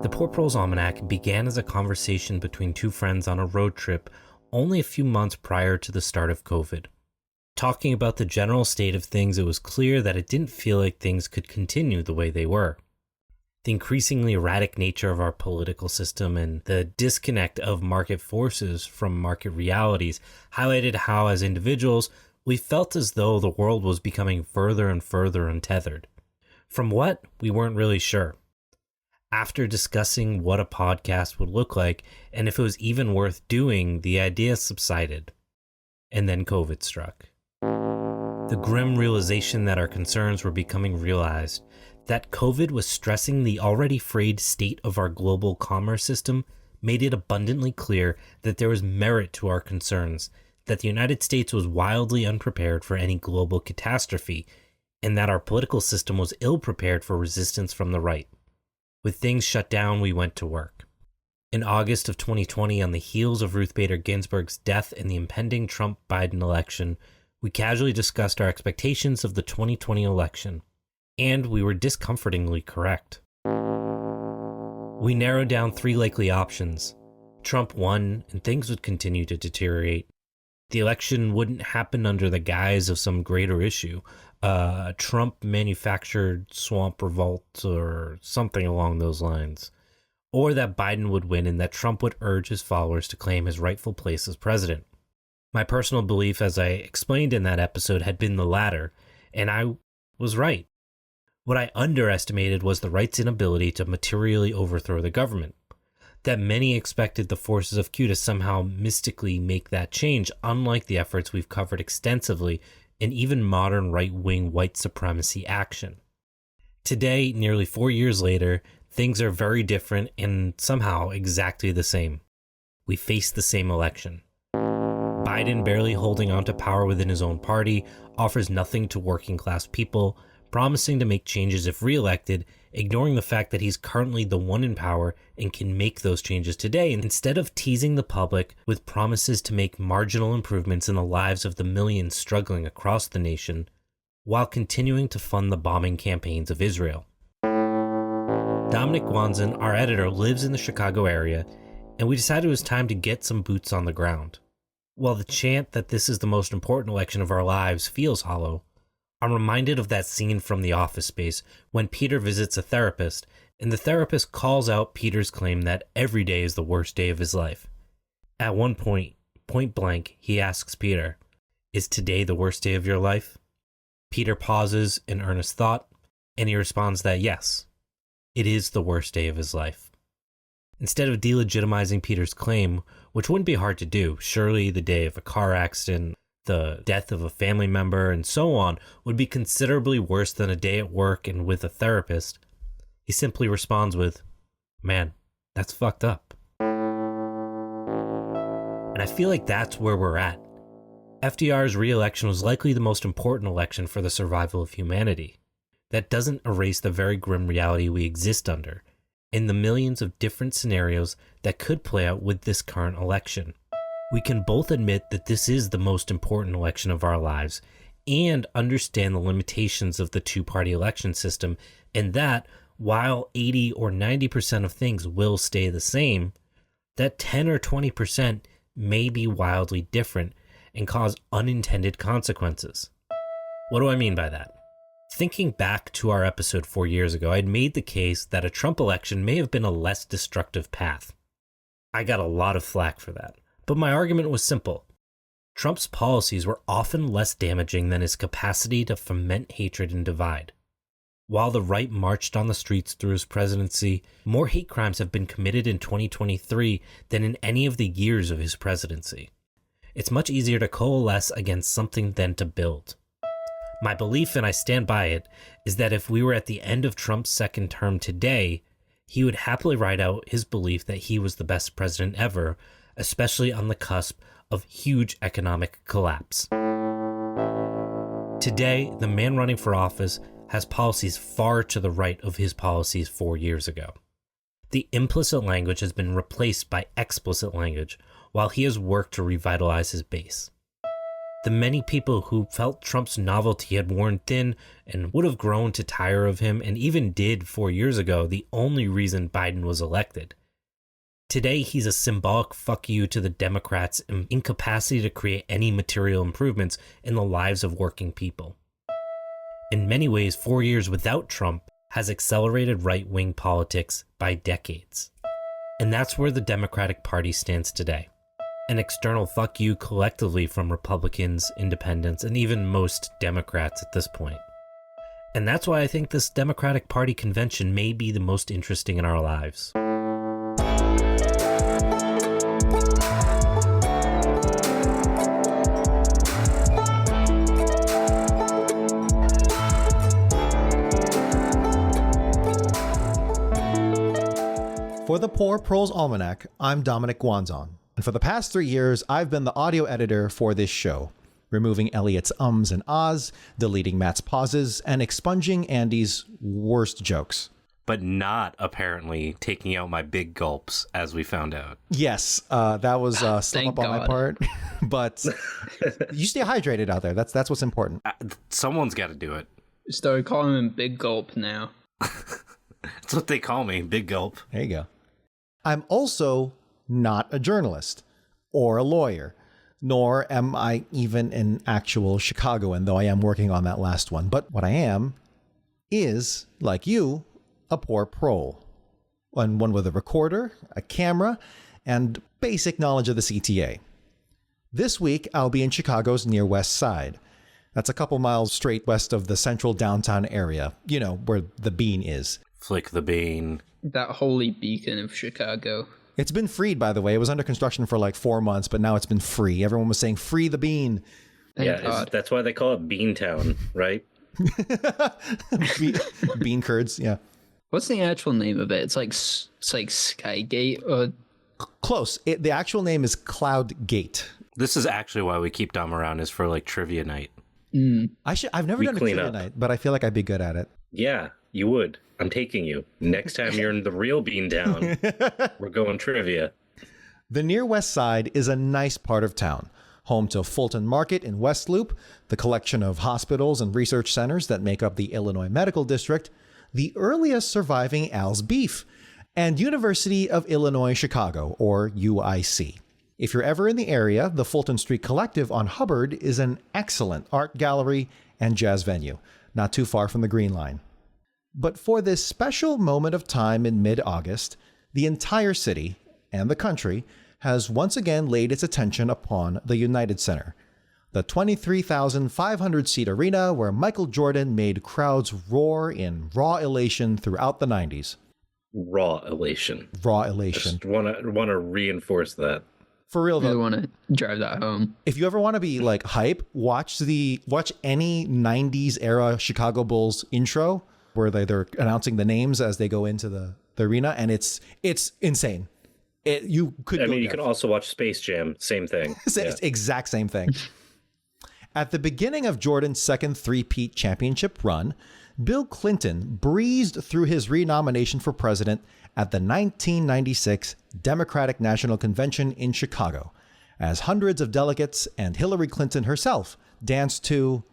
The Port Proles Almanac began as a conversation between two friends on a road trip only a few months prior to the start of COVID. Talking about the general state of things, it was clear that it didn't feel like things could continue the way they were. The increasingly erratic nature of our political system and the disconnect of market forces from market realities highlighted how, as individuals, we felt as though the world was becoming further and further untethered. From what? We weren't really sure. After discussing what a podcast would look like and if it was even worth doing, the idea subsided. And then COVID struck. The grim realization that our concerns were becoming realized, that COVID was stressing the already frayed state of our global commerce system, made it abundantly clear that there was merit to our concerns, that the United States was wildly unprepared for any global catastrophe, and that our political system was ill-prepared for resistance from the right. With things shut down, we went to work. In August of 2020, on the heels of Ruth Bader Ginsburg's death and the impending Trump-Biden election, we casually discussed our expectations of the 2020 election, and we were discomfortingly correct. We narrowed down three likely options. Trump won, and things would continue to deteriorate. The election wouldn't happen under the guise of some greater issue, a Trump-manufactured swamp revolt or something along those lines. Or that Biden would win and that Trump would urge his followers to claim his rightful place as president. My personal belief, as I explained in that episode, had been the latter, and I was right. What I underestimated was the right's inability to materially overthrow the government. That many expected the forces of Q to somehow mystically make that change, unlike the efforts we've covered extensively in even modern right-wing white supremacy action. Today, nearly 4 years later, things are very different and somehow exactly the same. We face the same election. Biden, barely holding on to power within his own party, offers nothing to working-class people, promising to make changes if re-elected, ignoring the fact that he's currently the one in power and can make those changes today, instead of teasing the public with promises to make marginal improvements in the lives of the millions struggling across the nation, while continuing to fund the bombing campaigns of Israel. Dominic Wanzen, our editor, lives in the Chicago area, and we decided it was time to get some boots on the ground. While the chant that this is the most important election of our lives feels hollow, I'm reminded of that scene from The Office Space when Peter visits a therapist, and the therapist calls out Peter's claim that every day is the worst day of his life. At one point blank, he asks Peter, "Is today the worst day of your life?" Peter pauses in earnest thought, and he responds that yes, it is the worst day of his life. Instead of delegitimizing Peter's claim, which wouldn't be hard to do, surely the day of a car accident, the death of a family member, and so on would be considerably worse than a day at work and with a therapist, he simply responds with, "Man, that's fucked up." And I feel like that's where we're at. FDR's re-election was likely the most important election for the survival of humanity. That doesn't erase the very grim reality we exist under, and the millions of different scenarios that could play out with this current election. We can both admit that this is the most important election of our lives and understand the limitations of the two-party election system, and that, while 80 or 90% of things will stay the same, that 10 or 20% may be wildly different and cause unintended consequences. What do I mean by that? Thinking back to our episode 4 years ago, I'd made the case that a Trump election may have been a less destructive path. I got a lot of flack for that. But my argument was simple. Trump's policies were often less damaging than his capacity to foment hatred and divide. While the right marched on the streets through his presidency, more hate crimes have been committed in 2023 than in any of the years of his presidency. It's much easier to coalesce against something than to build. My belief, and I stand by it, is that if we were at the end of Trump's second term today, he would happily write out his belief that he was the best president ever, especially on the cusp of huge economic collapse. Today, the man running for office has policies far to the right of his policies 4 years ago. The implicit language has been replaced by explicit language, while he has worked to revitalize his base. The many people who felt Trump's novelty had worn thin and would have grown to tire of him, and even did 4 years ago, the only reason Biden was elected. Today, he's a symbolic fuck you to the Democrats' incapacity to create any material improvements in the lives of working people. In many ways, 4 years without Trump has accelerated right-wing politics by decades. And that's where the Democratic Party stands today. An external fuck you collectively from Republicans, independents, and even most Democrats at this point. And that's why I think this Democratic Party convention may be the most interesting in our lives. For the Port Proles Almanac, I'm Dominic Guanzon, and for the past 3 years, I've been the audio editor for this show, removing Elliot's ums and ahs, deleting Matt's pauses, and expunging Andy's worst jokes. But not, apparently, taking out my big gulps, as we found out. Yes, that was slip up on my part, but you stay hydrated out there. That's what's important. Someone's got to do it. Started calling him Big Gulp now. That's what they call me, Big Gulp. There you go. I'm also not a journalist or a lawyer, nor am I even an actual Chicagoan, though I am working on that last one. But what I am is, like you, a Port Prole. One with a recorder, a camera, and basic knowledge of the CTA. This week, I'll be in Chicago's near West Side. That's a couple miles straight west of the central downtown area, you know, where the bean is. Flick the bean. That holy beacon of Chicago. It's been freed, by the way. It was under construction for like 4 months, but now it's been free. Everyone was saying, free the bean. That's why they call it Beantown, right? Bean curds, yeah. What's the actual name of it? It's like Skygate or... Close. The actual name is Cloud Gate. This is actually why we keep Dom around, is for like trivia night. I've never done a trivia night, but I feel like I'd be good at it. Yeah, you would. I'm taking you. Next time you're in the real Beantown, we're going trivia. The near West Side is a nice part of town, home to Fulton Market in West Loop, the collection of hospitals and research centers that make up the Illinois Medical District, the earliest surviving Al's Beef, and University of Illinois Chicago, or UIC. If you're ever in the area, the Fulton Street Collective on Hubbard is an excellent art gallery and jazz venue, not too far from the Green Line. But for this special moment of time in mid-August, the entire city and the country has once again laid its attention upon the United Center, the 23,500-seat arena where Michael Jordan made crowds roar in raw elation throughout the 90s. Raw elation. Raw elation. Just want to reinforce that. For real, though. I want to drive that home. If you ever want to be like hype, watch any 90s era Chicago Bulls intro where they're announcing the names as they go into the arena, and it's insane. You can also watch Space Jam. Same thing. It's exact same thing. At the beginning of Jordan's second three-peat championship run, Bill Clinton breezed through his renomination for president at the 1996 Democratic National Convention in Chicago, as hundreds of delegates and Hillary Clinton herself danced to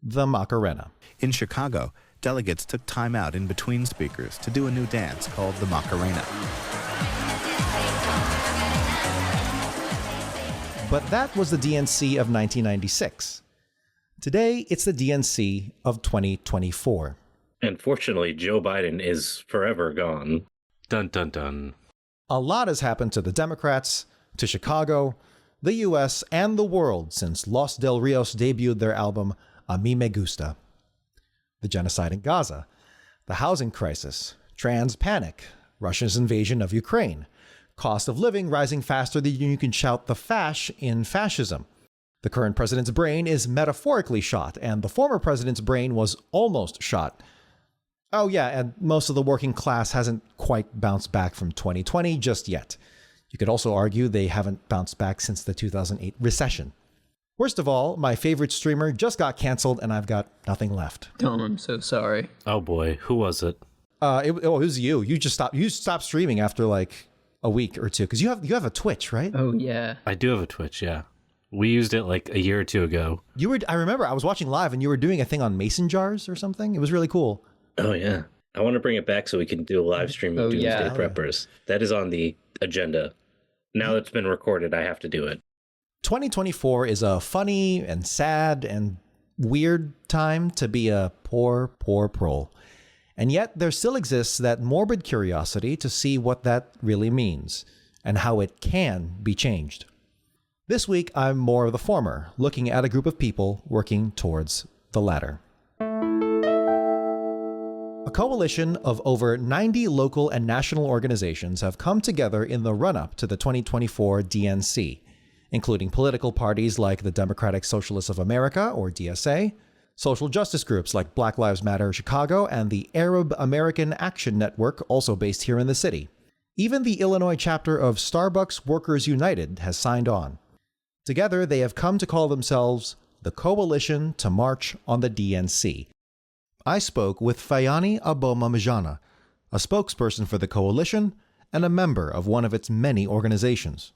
the Macarena. In Chicago, delegates took time out in between speakers to do a new dance called the Macarena. But that was the DNC of 1996. Today, it's the DNC of 2024. And fortunately, Joe Biden is forever gone. Dun, dun, dun. A lot has happened to the Democrats, to Chicago, the U.S., and the world since Los Del Rios debuted their album A Mí Me Gusta. The genocide in Gaza, the housing crisis, trans panic, Russia's invasion of Ukraine, cost of living rising faster than you can shout the fash in fascism. The current president's brain is metaphorically shot, and the former president's brain was almost shot. Oh yeah, and most of the working class hasn't quite bounced back from 2020 just yet. You could also argue they haven't bounced back since the 2008 recession. Worst of all, my favorite streamer just got canceled and I've got nothing left. Tom, I'm so sorry. Oh boy, who was it? It was you. You stopped streaming after like a week or two because you have a Twitch, right? Oh yeah. I do have a Twitch, yeah. We used it like a year or two ago. I remember I was watching live and you were doing a thing on mason jars or something. It was really cool. Oh, yeah. I want to bring it back so we can do a live stream of Doomsday Preppers. That is on the agenda. Now that it's been recorded, I have to do it. 2024 is a funny and sad and weird time to be a poor prole. And yet there still exists that morbid curiosity to see what that really means and how it can be changed. This week, I'm more of the former, looking at a group of people working towards the latter. A coalition of over 90 local and national organizations have come together in the run-up to the 2024 DNC, including political parties like the Democratic Socialists of America, or DSA, social justice groups like Black Lives Matter Chicago, and the Arab American Action Network, also based here in the city. Even the Illinois chapter of Starbucks Workers United has signed on. Together, they have come to call themselves the Coalition to March on the DNC. I spoke with Faayani Abomamajana, a spokesperson for the coalition and a member of one of its many organizations.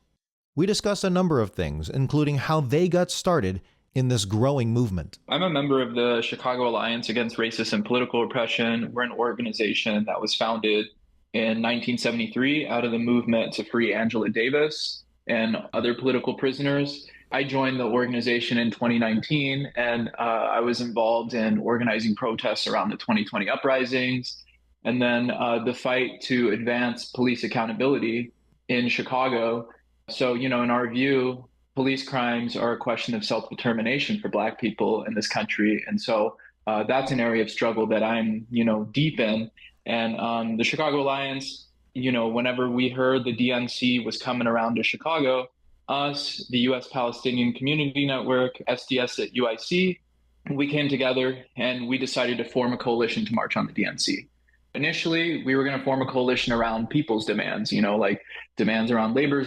We discussed a number of things, including how they got started in this growing movement. I'm a member of the Chicago Alliance Against Racist and Political Repression. We're an organization that was founded in 1973 out of the movement to free Angela Davis and other political prisoners. I joined the organization in 2019, and I was involved in organizing protests around the 2020 uprisings, and then the fight to advance police accountability in Chicago. So, in our view, police crimes are a question of self-determination for Black people in this country. And so that's an area of struggle that I'm, deep in. And the Chicago Alliance, whenever we heard the DNC was coming around to Chicago, us, the U.S. Palestinian Community Network, SDS at UIC, we came together and we decided to form a coalition to march on the DNC. Initially, we were going to form a coalition around people's demands, like demands around labor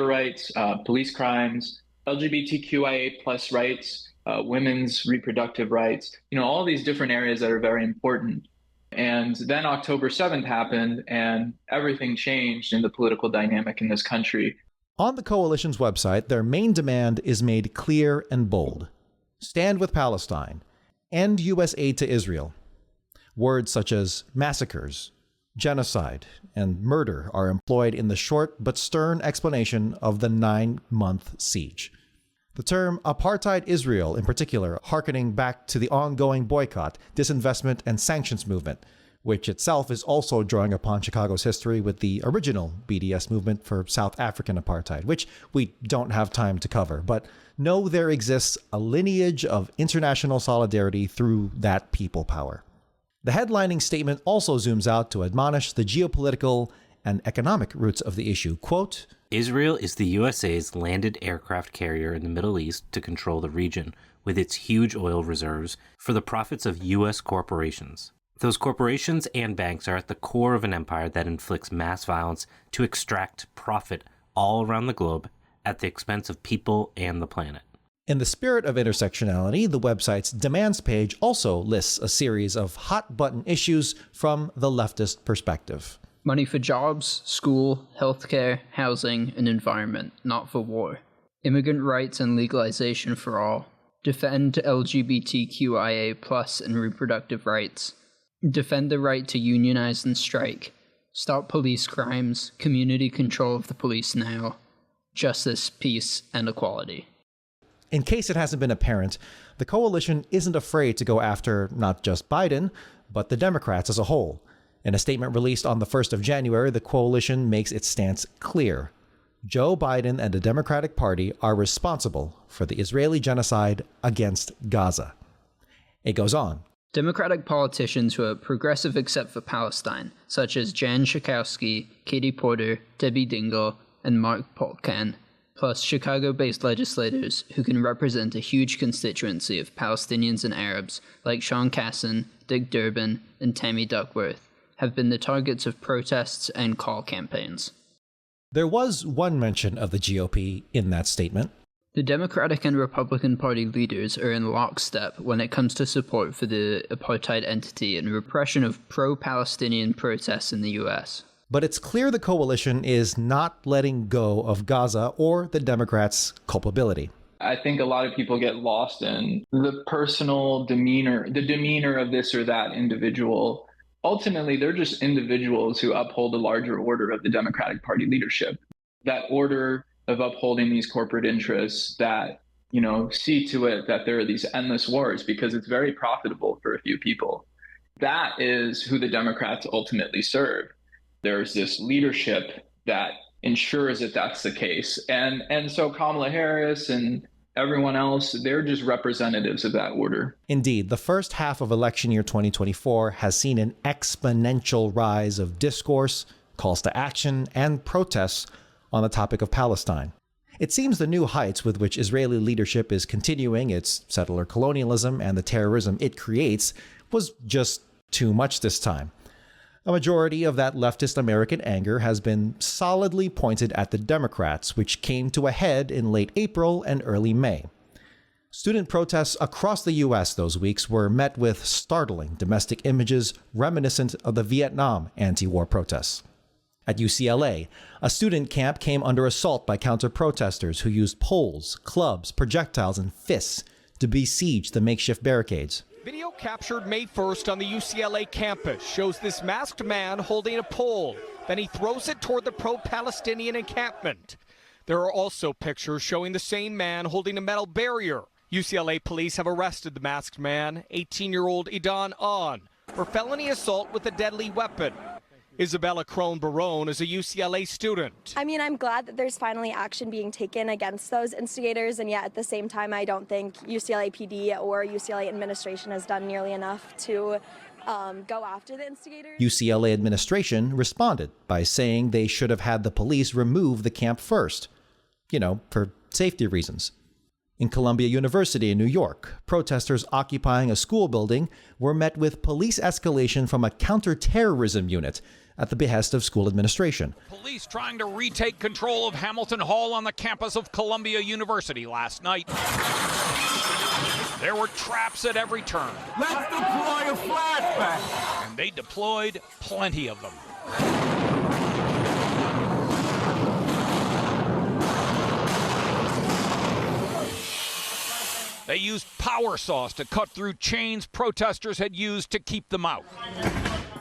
rights, police crimes, LGBTQIA plus rights, women's reproductive rights, all these different areas that are very important. And then October 7th happened and everything changed in the political dynamic in this country. On the coalition's website, their main demand is made clear and bold. Stand with Palestine. End U.S. aid to Israel. Words such as massacres, genocide, and murder are employed in the short but stern explanation of the 9-month siege. The term apartheid Israel, in particular, hearkening back to the ongoing boycott, disinvestment, and sanctions movement, which itself is also drawing upon Chicago's history with the original BDS movement for South African apartheid, which we don't have time to cover, but know there exists a lineage of international solidarity through that people power. The headlining statement also zooms out to admonish the geopolitical and economic roots of the issue. Quote, Israel is the USA's landed aircraft carrier in the Middle East to control the region, with its huge oil reserves, for the profits of U.S. corporations. Those corporations and banks are at the core of an empire that inflicts mass violence to extract profit all around the globe at the expense of people and the planet. In the spirit of intersectionality, the website's demands page also lists a series of hot-button issues from the leftist perspective. Money for jobs, school, healthcare, housing, and environment, not for war. Immigrant rights and legalization for all. Defend LGBTQIA+ and reproductive rights. Defend the right to unionize and strike. Stop police crimes. Community control of the police now. Justice, peace, and equality. In case it hasn't been apparent, the coalition isn't afraid to go after not just Biden, but the Democrats as a whole. In a statement released on the 1st of January, the coalition makes its stance clear. Joe Biden and the Democratic Party are responsible for the Israeli genocide against Gaza. It goes on. Democratic politicians who are progressive except for Palestine, such as Jan Schakowsky, Katie Porter, Debbie Dingell, and Mark Polkan, plus Chicago-based legislators who can represent a huge constituency of Palestinians and Arabs like Sean Casson, Dick Durbin, and Tammy Duckworth, have been the targets of protests and call campaigns. There was one mention of the GOP in that statement. The Democratic and Republican Party leaders are in lockstep when it comes to support for the apartheid entity and repression of pro-Palestinian protests in the U.S. But it's clear the coalition is not letting go of Gaza or the Democrats' culpability. I think a lot of people get lost in the personal demeanor, the demeanor of this or that individual. Ultimately, they're just individuals who uphold a larger order of the Democratic Party leadership. That order of upholding these corporate interests that, see to it that there are these endless wars because it's very profitable for a few people. That is who the Democrats ultimately serve. There's this leadership that ensures that that's the case. And so Kamala Harris and everyone else, they're just representatives of that order. Indeed, the first half of election year 2024 has seen an exponential rise of discourse, calls to action, and protests on the topic of Palestine. It seems the new heights with which Israeli leadership is continuing its settler colonialism and the terrorism it creates was just too much this time. A majority of that leftist American anger has been solidly pointed at the Democrats, which came to a head in late April and early May. Student protests across the U.S. those weeks were met with startling domestic images reminiscent of the Vietnam anti-war protests. At UCLA, a student camp came under assault by counter-protesters who used poles, clubs, projectiles, and fists to besiege the makeshift barricades. Video captured May 1st on the UCLA campus shows this masked man holding a pole. Then he throws it toward the pro-Palestinian encampment. There are also pictures showing the same man holding a metal barrier. UCLA police have arrested the masked man, 18-year-old Idan An, for felony assault with a deadly weapon. Isabella Crone-Barone is a UCLA student. I'm glad that there's finally action being taken against those instigators, and yet at the same time, I don't think UCLA PD or UCLA administration has done nearly enough to go after the instigators. UCLA administration responded by saying they should have had the police remove the camp first, for safety reasons. In Columbia University in New York, protesters occupying a school building were met with police escalation from a counterterrorism unit at the behest of school administration. Police trying to retake control of Hamilton Hall on the campus of Columbia University last night. There were traps at every turn. Let's deploy a flashback. And they deployed plenty of them. They used power saws to cut through chains protesters had used to keep them out.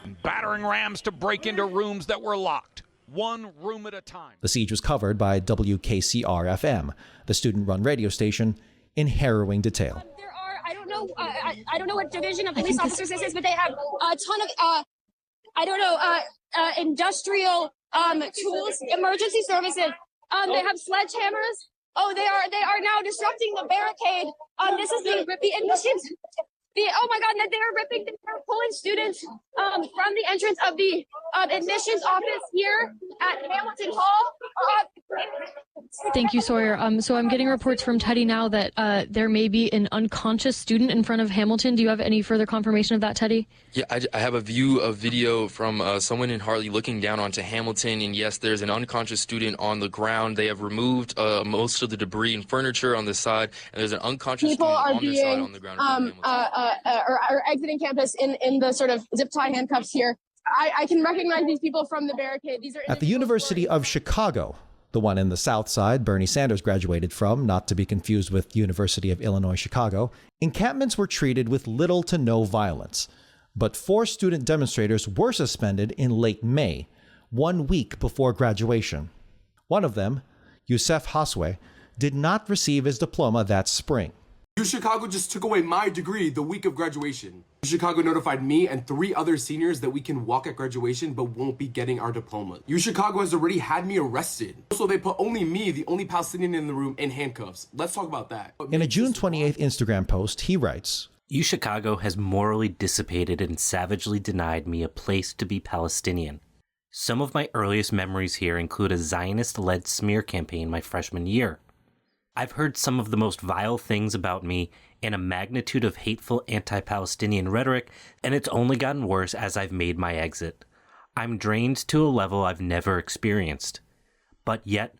And battering rams to break into rooms that were locked, one room at a time. The siege was covered by WKCR-FM, the student-run radio station, in harrowing detail. There are, I don't know what division of police officers this is, but they have a ton of, industrial tools, emergency services. They have sledgehammers. Oh, they are now disrupting the barricade. This is the admissions. Oh my God, they are ripping, they're pulling students from the entrance of the admissions office here at Hamilton Hall. Thank you, Sawyer. So I'm getting reports from Teddy now that there may be an unconscious student in front of Hamilton. Do you have any further confirmation of that, Teddy? Yeah, I have a video from someone in Hartley looking down onto Hamilton, and yes, there's an unconscious student on the ground. They have removed most of the debris and furniture on the side, and there's an unconscious student on the side on the ground. Are exiting campus in the sort of zip tie handcuffs here. I can recognize these people from the barricade. These are at the University of Chicago, the one in the South Side Bernie Sanders graduated from, not to be confused with University of Illinois Chicago. Encampments were treated with little to no violence, but 4 student demonstrators were suspended in late May, 1 week before graduation. One of them, Youssef Haswe, did not receive his diploma that spring. UChicago just took away my degree the week of graduation. UChicago notified me and 3 other seniors that we can walk at graduation but won't be getting our diploma. UChicago has already had me arrested. So they put only me, the only Palestinian in the room, in handcuffs. Let's talk about that. In a June 28th Instagram post, he writes, UChicago has morally dissipated and savagely denied me a place to be Palestinian. Some of my earliest memories here include a Zionist-led smear campaign my freshman year. I've heard some of the most vile things about me and a magnitude of hateful anti-Palestinian rhetoric, and it's only gotten worse as I've made my exit. I'm drained to a level I've never experienced. But yet,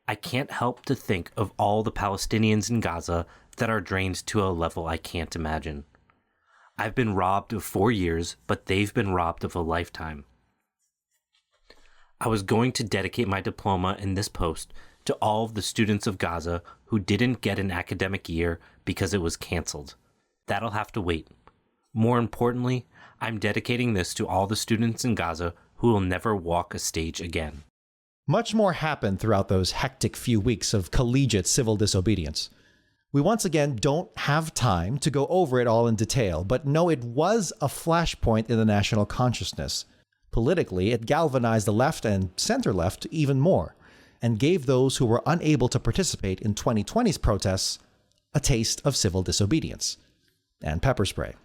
I can't help to think of all the Palestinians in Gaza that are drained to a level I can't imagine. I've been robbed of 4 years, but they've been robbed of a lifetime. I was going to dedicate my diploma in this post to all of the students of Gaza who didn't get an academic year because it was canceled. That'll have to wait. More importantly, I'm dedicating this to all the students in Gaza who will never walk a stage again. Much more happened throughout those hectic few weeks of collegiate civil disobedience. We once again don't have time to go over it all in detail, but know it was a flashpoint in the national consciousness. Politically, it galvanized the left and center-left even more, and gave those who were unable to participate in 2020's protests a taste of civil disobedience and pepper spray.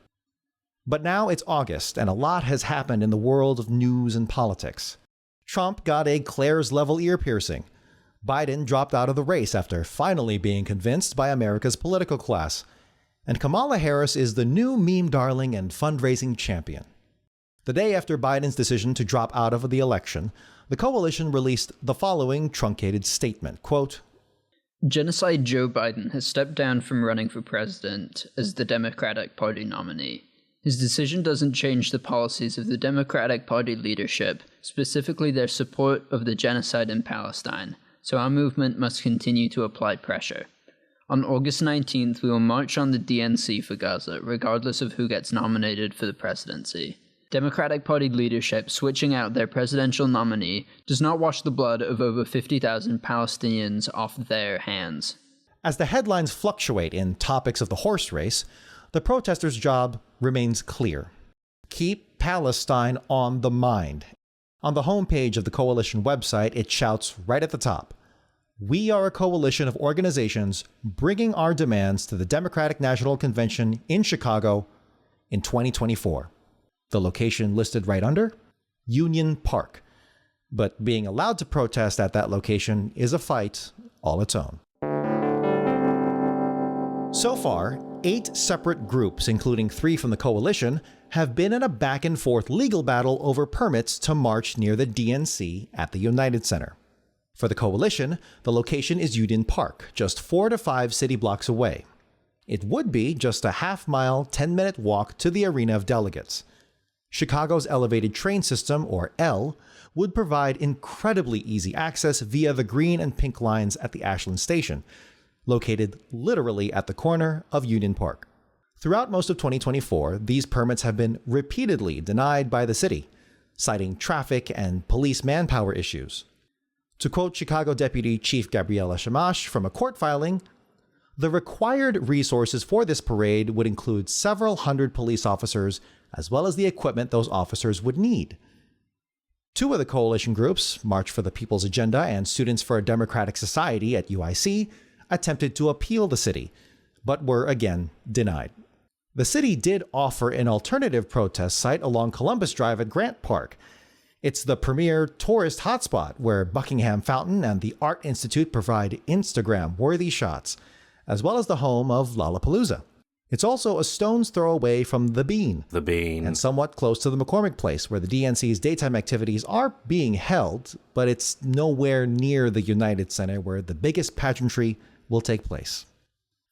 But now it's August, and a lot has happened in the world of news and politics. Trump got a Claire's-level ear piercing. Biden dropped out of the race after finally being convinced by America's political class. And Kamala Harris is the new meme darling and fundraising champion. The day after Biden's decision to drop out of the election, the coalition released the following truncated statement, quote, "Genocide Joe Biden has stepped down from running for president as the Democratic Party nominee. His decision doesn't change the policies of the Democratic Party leadership, specifically their support of the genocide in Palestine, so our movement must continue to apply pressure. On August 19th, we will march on the DNC for Gaza, regardless of who gets nominated for the presidency. Democratic Party leadership switching out their presidential nominee does not wash the blood of over 50,000 Palestinians off their hands." As the headlines fluctuate in topics of the horse race, the protesters' job remains clear. Keep Palestine on the mind. On the homepage of the coalition website, it shouts right at the top, "We are a coalition of organizations bringing our demands to the Democratic National Convention in Chicago in 2024. The location listed right under? Union Park. But being allowed to protest at that location is a fight all its own. So far, 8 separate groups, including 3 from the coalition, have been in a back-and-forth legal battle over permits to march near the DNC at the United Center. For the coalition, the location is Union Park, just 4 to 5 city blocks away. It would be just a half-mile, 10-minute walk to the arena of delegates. Chicago's elevated train system, or L, would provide incredibly easy access via the green and pink lines at the Ashland Station, located literally at the corner of Union Park. Throughout most of 2024, these permits have been repeatedly denied by the city, citing traffic and police manpower issues. To quote Chicago Deputy Chief Gabriela Shamash from a court filing, "The required resources for this parade would include several hundred police officers, as well as the equipment those officers would need." 2 of the coalition groups, March for the People's Agenda and Students for a Democratic Society at UIC, attempted to appeal the city, but were again denied. The city did offer an alternative protest site along Columbus Drive at Grant Park. It's the premier tourist hotspot where Buckingham Fountain and the Art Institute provide Instagram-worthy shots, as well as the home of Lollapalooza. It's also a stone's throw away from The Bean. The Bean. And somewhat close to the McCormick Place, where the DNC's daytime activities are being held, but it's nowhere near the United Center where the biggest pageantry will take place.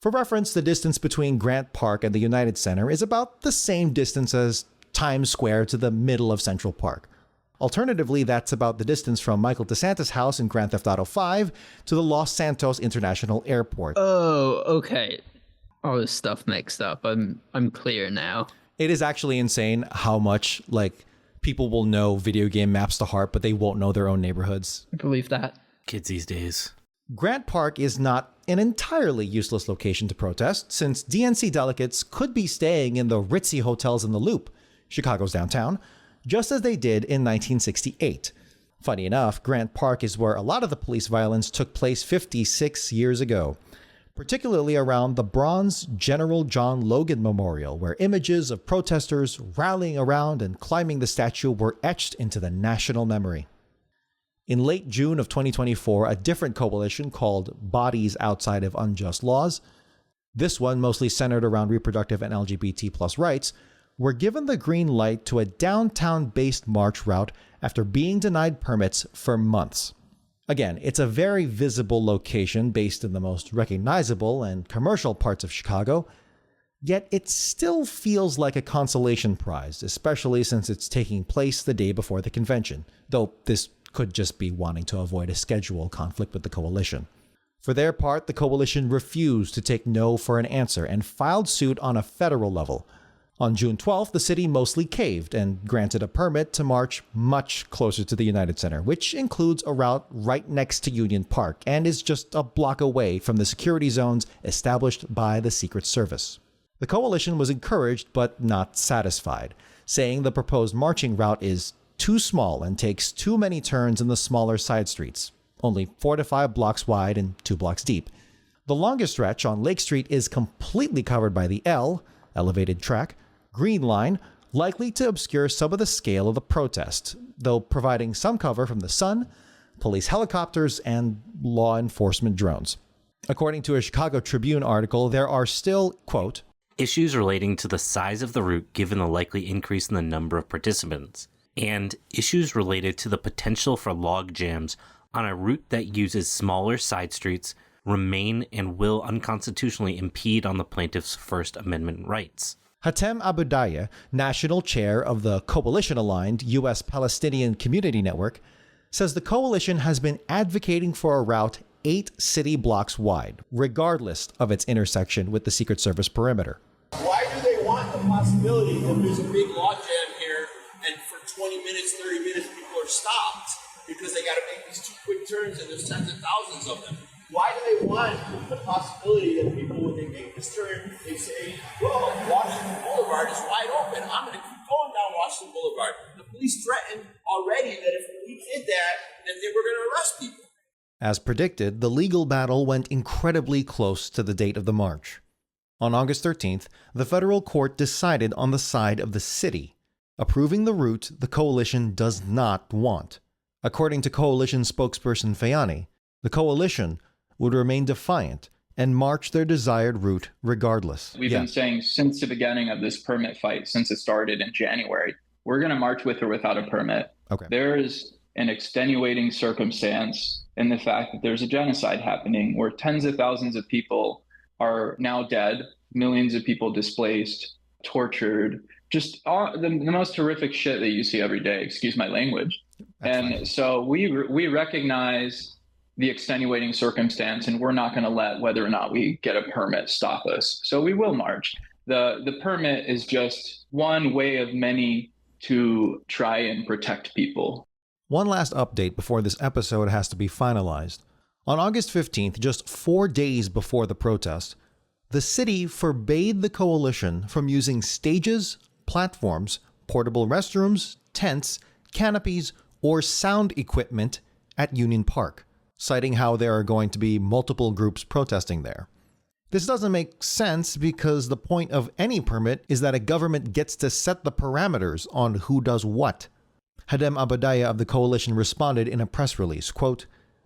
For reference, the distance between Grant Park and the United Center is about the same distance as Times Square to the middle of Central Park. Alternatively, that's about the distance from Michael DeSantis' house in Grand Theft Auto 5 to the Los Santos International Airport. Oh, okay. All this stuff mixed up. I'm clear now. It is actually insane how much, people will know video game maps to heart, but they won't know their own neighborhoods. I believe that. Kids these days. Grant Park is not an entirely useless location to protest, since DNC delegates could be staying in the ritzy hotels in the Loop, Chicago's downtown, just as they did in 1968. Funny enough, Grant Park is where a lot of the police violence took place 56 years ago, particularly around the bronze General John Logan Memorial, where images of protesters rallying around and climbing the statue were etched into the national memory. In late June of 2024, a different coalition called Bodies Outside of Unjust Laws, this one mostly centered around reproductive and LGBT+ rights, were given the green light to a downtown-based march route after being denied permits for months. Again, it's a very visible location based in the most recognizable and commercial parts of Chicago, yet it still feels like a consolation prize, especially since it's taking place the day before the convention, though this could just be wanting to avoid a schedule conflict with the coalition. For their part, the coalition refused to take no for an answer and filed suit on a federal level. On June 12th, the city mostly caved and granted a permit to march much closer to the United Center, which includes a route right next to Union Park and is just a block away from the security zones established by the Secret Service. The coalition was encouraged but not satisfied, saying the proposed marching route is too small and takes too many turns in the smaller side streets, only 4 to 5 blocks wide and 2 blocks deep. The longest stretch on Lake Street is completely covered by the elevated track, Green Line, likely to obscure some of the scale of the protest, though providing some cover from the sun, police helicopters, and law enforcement drones. According to a Chicago Tribune article, there are still, quote, issues relating to the size of the route given the likely increase in the number of participants, and issues related to the potential for log jams on a route that uses smaller side streets remain and will unconstitutionally impede on the plaintiff's First Amendment rights. Hatem Abudaya, national chair of the coalition-aligned U.S. Palestinian Community Network, says the coalition has been advocating for a route 8 city blocks wide, regardless of its intersection with the Secret Service perimeter. Why do they want the possibility that there's a big log jam here and for 20 minutes, 30 minutes, people are stopped because they got to make these 2 quick turns and there's tens of thousands of them? Why do they want the possibility that people, when they make this turn, they say, well, Washington Boulevard is wide open. I'm going to keep going down Washington Boulevard. The police threatened already that if we did that they were going to arrest people. As predicted, the legal battle went incredibly close to the date of the march. On August 13th, the federal court decided on the side of the city, approving the route the coalition does not want. According to coalition spokesperson Faayani, the coalition would remain defiant and march their desired route regardless. We've been saying since the beginning of this permit fight, since it started in January, we're going to march with or without a permit. Okay. There is an extenuating circumstance in the fact that there's a genocide happening where tens of thousands of people are now dead, millions of people displaced, tortured, just the most horrific shit that you see every day, excuse my language. So we recognize the extenuating circumstance, and we're not going to let whether or not we get a permit stop us. So we will march. The permit is just one way of many to try and protect people. One last update before this episode has to be finalized. On August 15th, just 4 days before the protest, the city forbade the coalition from using stages, platforms, portable restrooms, tents, canopies, or sound equipment at Union Park, citing how there are going to be multiple groups protesting there. This doesn't make sense because the point of any permit is that a government gets to set the parameters on who does what. Hatem Abudaya of the coalition responded in a press release, quote,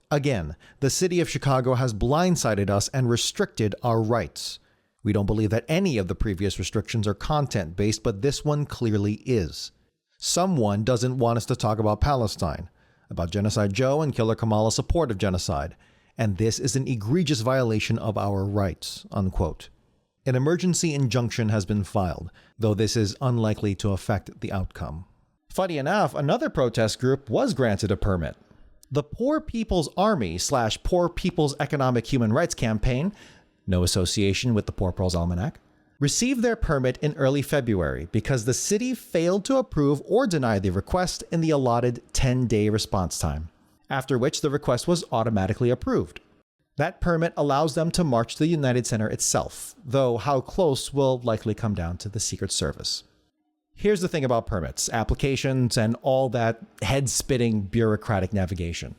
"Again, the city of Chicago has blindsided us and restricted our rights. We don't believe that any of the previous restrictions are content-based, but this one clearly is. Someone doesn't want us to talk about Palestine, about Genocide Joe and Killer Kamala's support of genocide, and this is an egregious violation of our rights," unquote. An emergency injunction has been filed, though this is unlikely to affect the outcome. Funny enough, another protest group was granted a permit. The Poor People's Army / Poor People's Economic Human Rights Campaign, no association with the Port Proles Almanac, received their permit in early February because the city failed to approve or deny the request in the allotted 10-day response time, after which the request was automatically approved. That permit allows them to march to the United Center itself, though how close will likely come down to the Secret Service. Here's the thing about permits, applications, and all that head-spinning bureaucratic navigation.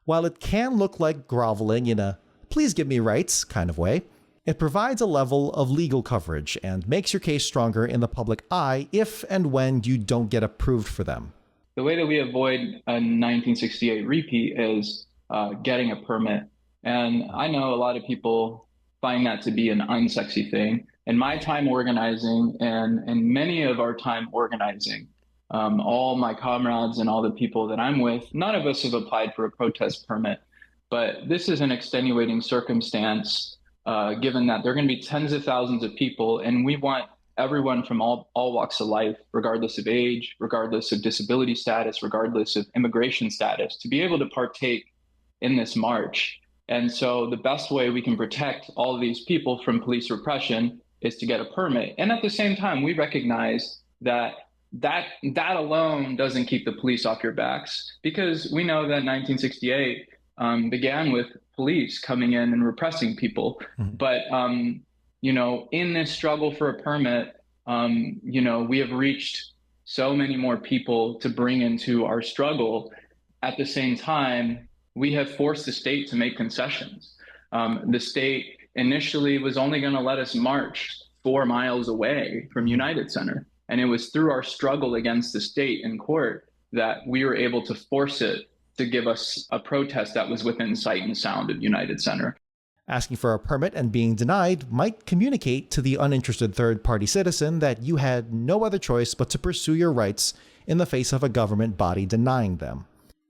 While it can look like groveling in a "please give me rights" kind of way, it provides a level of legal coverage and makes your case stronger in the public eye if and when you don't get approved for them. The way that we avoid a 1968 repeat is getting a permit. And I know a lot of people find that to be an unsexy thing. In my time organizing and many of our time organizing, all my comrades and all the people that I'm with, none of us have applied for a protest permit. But this is an extenuating circumstance, given that there are going to be tens of thousands of people, and we want everyone from all walks of life, regardless of age, regardless of disability status, regardless of immigration status, to be able to partake in this march. And so the best way we can protect all of these people from police repression is to get a permit. And at the same time, we recognize that alone doesn't keep the police off your backs, because we know that 1968 began with police coming in and repressing people. But, in this struggle for a permit, we have reached so many more people to bring into our struggle. At the same time, we have forced the state to make concessions. The state initially was only going to let us march 4 miles away from United Center. And it was through our struggle against the state in court that we were able to force it to give us a protest that was within sight and sound of United Center. Asking for a permit and being denied might communicate to the uninterested third-party citizen that you had no other choice but to pursue your rights in the face of a government body denying them.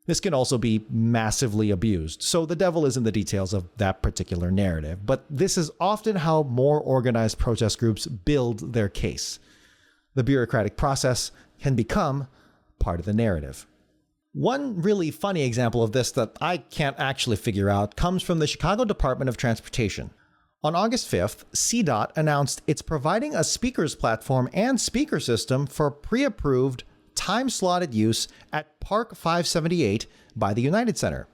This can also be massively abused, so the devil is in the details of that particular narrative. But this is often how more organized protest groups build their case. The bureaucratic process can become part of the narrative. One really funny example of this that I can't actually figure out comes from the Chicago Department of Transportation. On August 5th, CDOT announced it's providing a speakers platform and speaker system for pre-approved, time-slotted use at Park 578 by the United Center.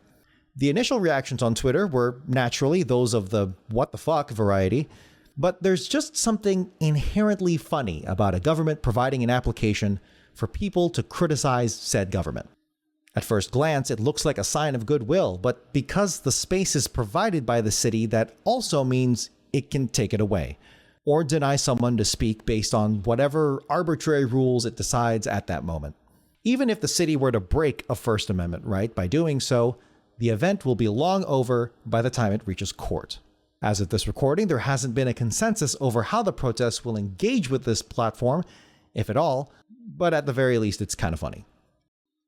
The initial reactions on Twitter were naturally those of the what the fuck variety, but there's just something inherently funny about a government providing an application for people to criticize said government. At first glance, it looks like a sign of goodwill, but because the space is provided by the city, that also means it can take it away, or deny someone to speak based on whatever arbitrary rules it decides at that moment. Even if the city were to break a First Amendment right by doing so, the event will be long over by the time it reaches court. As of this recording, there hasn't been a consensus over how the protests will engage with this platform, if at all, but at the very least, it's kind of funny.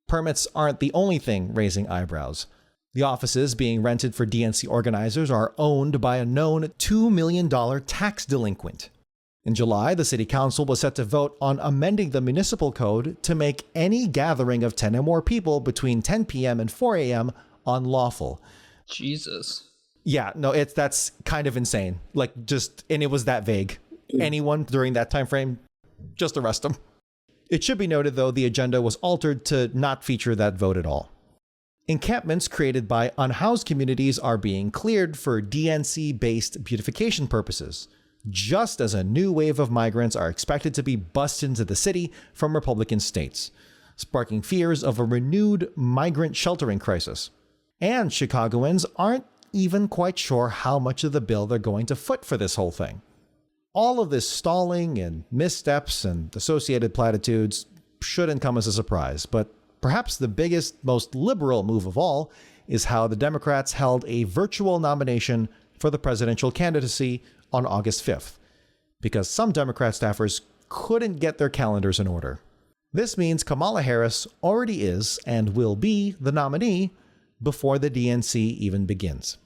Permits aren't the only thing raising eyebrows. The offices being rented for DNC organizers are owned by a known $2 million tax delinquent. In July, the city council was set to vote on amending the municipal code to make any gathering of 10 or more people between 10 p.m. and 4 a.m. unlawful. Jesus. Yeah, no, that's kind of insane. And it was that vague. Anyone during that time frame, just arrest them. It should be noted, though, the agenda was altered to not feature that vote at all. Encampments created by unhoused communities are being cleared for DNC-based beautification purposes, just as a new wave of migrants are expected to be bussed into the city from Republican states, sparking fears of a renewed migrant sheltering crisis. And Chicagoans aren't even quite sure how much of the bill they're going to foot for this whole thing. All of this stalling and missteps and associated platitudes shouldn't come as a surprise, but perhaps the biggest, most liberal move of all is how the Democrats held a virtual nomination for the presidential candidacy on August 5th, because some Democrat staffers couldn't get their calendars in order. This means Kamala Harris already is and will be the nominee before the DNC even begins.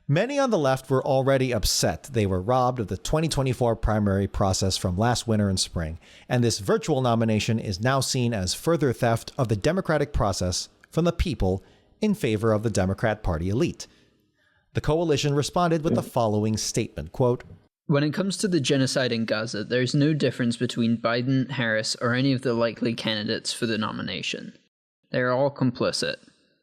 Many on the left were already upset they were robbed of the 2024 primary process from last winter and spring, and this virtual nomination is now seen as further theft of the democratic process from the people in favor of the Democrat Party elite. The coalition responded with the following statement, quote, "When it comes to the genocide in Gaza, there is no difference between Biden, Harris, or any of the likely candidates for the nomination. They are all complicit.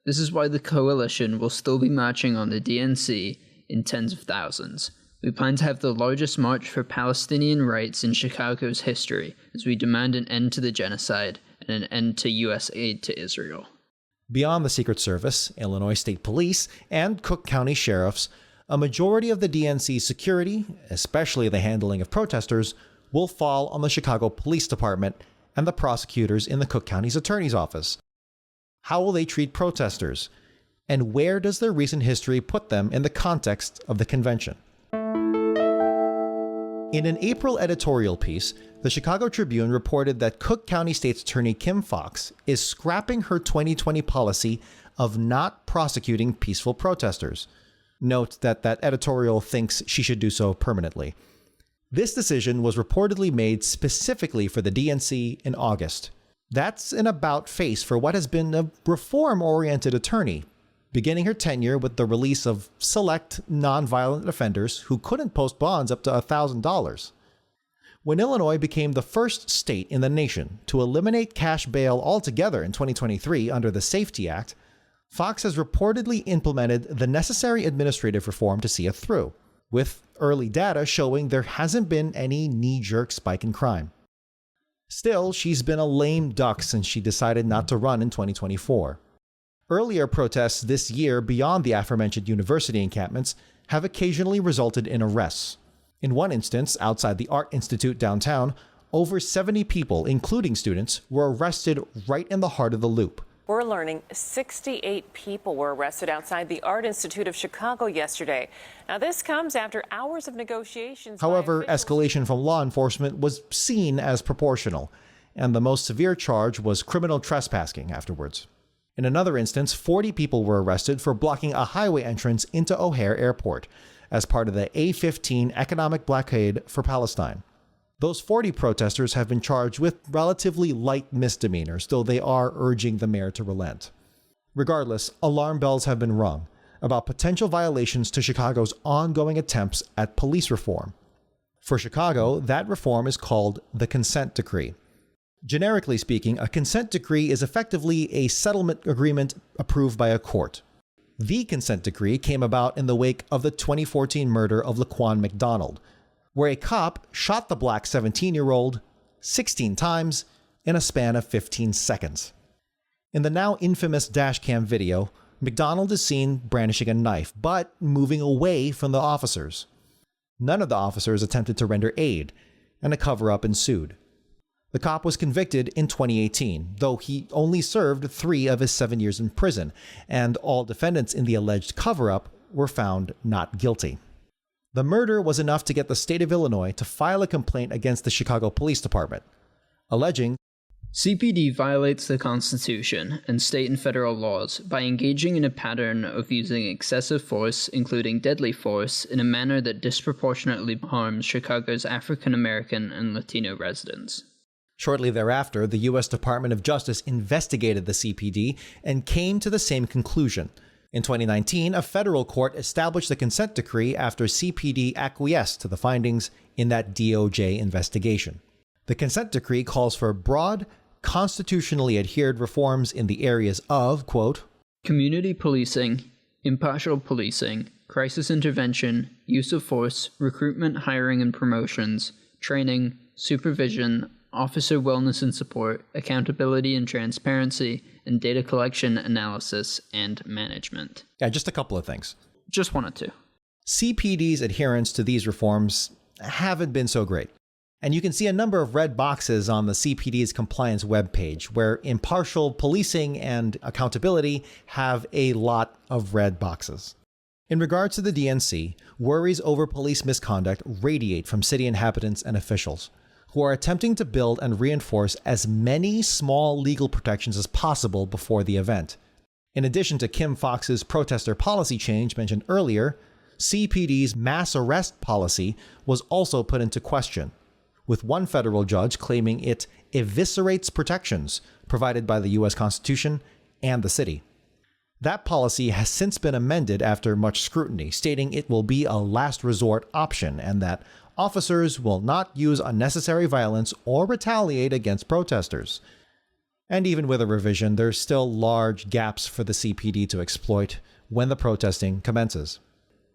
This is why the coalition will still be marching on the DNC in tens of thousands. We plan to have the largest march for Palestinian rights in Chicago's history as we demand an end to the genocide and an end to U.S. aid to Israel." Beyond the Secret Service, Illinois State Police, and Cook County sheriffs, a majority of the DNC's security, especially the handling of protesters, will fall on the Chicago Police Department and the prosecutors in the Cook County's attorney's office. How will they treat protesters? And where does their recent history put them in the context of the convention? In an April editorial piece, the Chicago Tribune reported that Cook County State's Attorney Kim Foxx is scrapping her 2020 policy of not prosecuting peaceful protesters. Note that editorial thinks she should do so permanently. This decision was reportedly made specifically for the DNC in August. That's an about-face for what has been a reform-oriented attorney, beginning her tenure with the release of select nonviolent offenders who couldn't post bonds up to $1,000. When Illinois became the first state in the nation to eliminate cash bail altogether in 2023 under the Safety Act, Fox has reportedly implemented the necessary administrative reform to see it through, with early data showing there hasn't been any knee-jerk spike in crime. Still, she's been a lame duck since she decided not to run in 2024. Earlier protests this year beyond the aforementioned university encampments have occasionally resulted in arrests. In one instance, outside the Art Institute downtown, over 70 people, including students, were arrested right in the heart of the loop. We're learning 68 people were arrested outside the Art Institute of Chicago yesterday. Now, this comes after hours of negotiations. However, escalation from law enforcement was seen as proportional, and the most severe charge was criminal trespassing afterwards. In another instance, 40 people were arrested for blocking a highway entrance into O'Hare Airport as part of the A-15 economic blockade for Palestine. Those 40 protesters have been charged with relatively light misdemeanors, though they are urging the mayor to relent. Regardless, alarm bells have been rung about potential violations to Chicago's ongoing attempts at police reform. For Chicago, that reform is called the Consent Decree. Generically speaking, a consent decree is effectively a settlement agreement approved by a court. The consent decree came about in the wake of the 2014 murder of Laquan McDonald, where a cop shot the black 17-year-old 16 times in a span of 15 seconds. In the now infamous dashcam video, McDonald is seen brandishing a knife, but moving away from the officers. None of the officers attempted to render aid, and a cover-up ensued. The cop was convicted in 2018, though he only served 3 of his 7 years in prison, and all defendants in the alleged cover-up were found not guilty. The murder was enough to get the state of Illinois to file a complaint against the Chicago Police Department, alleging CPD violates the Constitution and state and federal laws by engaging in a pattern of using excessive force, including deadly force, in a manner that disproportionately harms Chicago's African American and Latino residents. Shortly thereafter, the U.S. Department of Justice investigated the CPD and came to the same conclusion. In 2019, a federal court established the consent decree after CPD acquiesced to the findings in that DOJ investigation. The consent decree calls for broad, constitutionally adhered reforms in the areas of, quote, community policing, impartial policing, crisis intervention, use of force, recruitment, hiring and promotions, training, supervision, officer wellness and support, accountability and transparency, and data collection, analysis, and management. Yeah, just a couple of things. Just wanted to. CPD's adherence to these reforms haven't been so great. And you can see a number of red boxes on the CPD's compliance webpage, where impartial policing and accountability have a lot of red boxes. In regards to the DNC, worries over police misconduct radiate from city inhabitants and officials, who are attempting to build and reinforce as many small legal protections as possible before the event. In addition to Kim Foxx's protester policy change mentioned earlier, CPD's mass arrest policy was also put into question, with one federal judge claiming it eviscerates protections provided by the U.S. Constitution and the city. That policy has since been amended after much scrutiny, stating it will be a last resort option and that officers will not use unnecessary violence or retaliate against protesters. And even with a revision, there's still large gaps for the CPD to exploit when the protesting commences.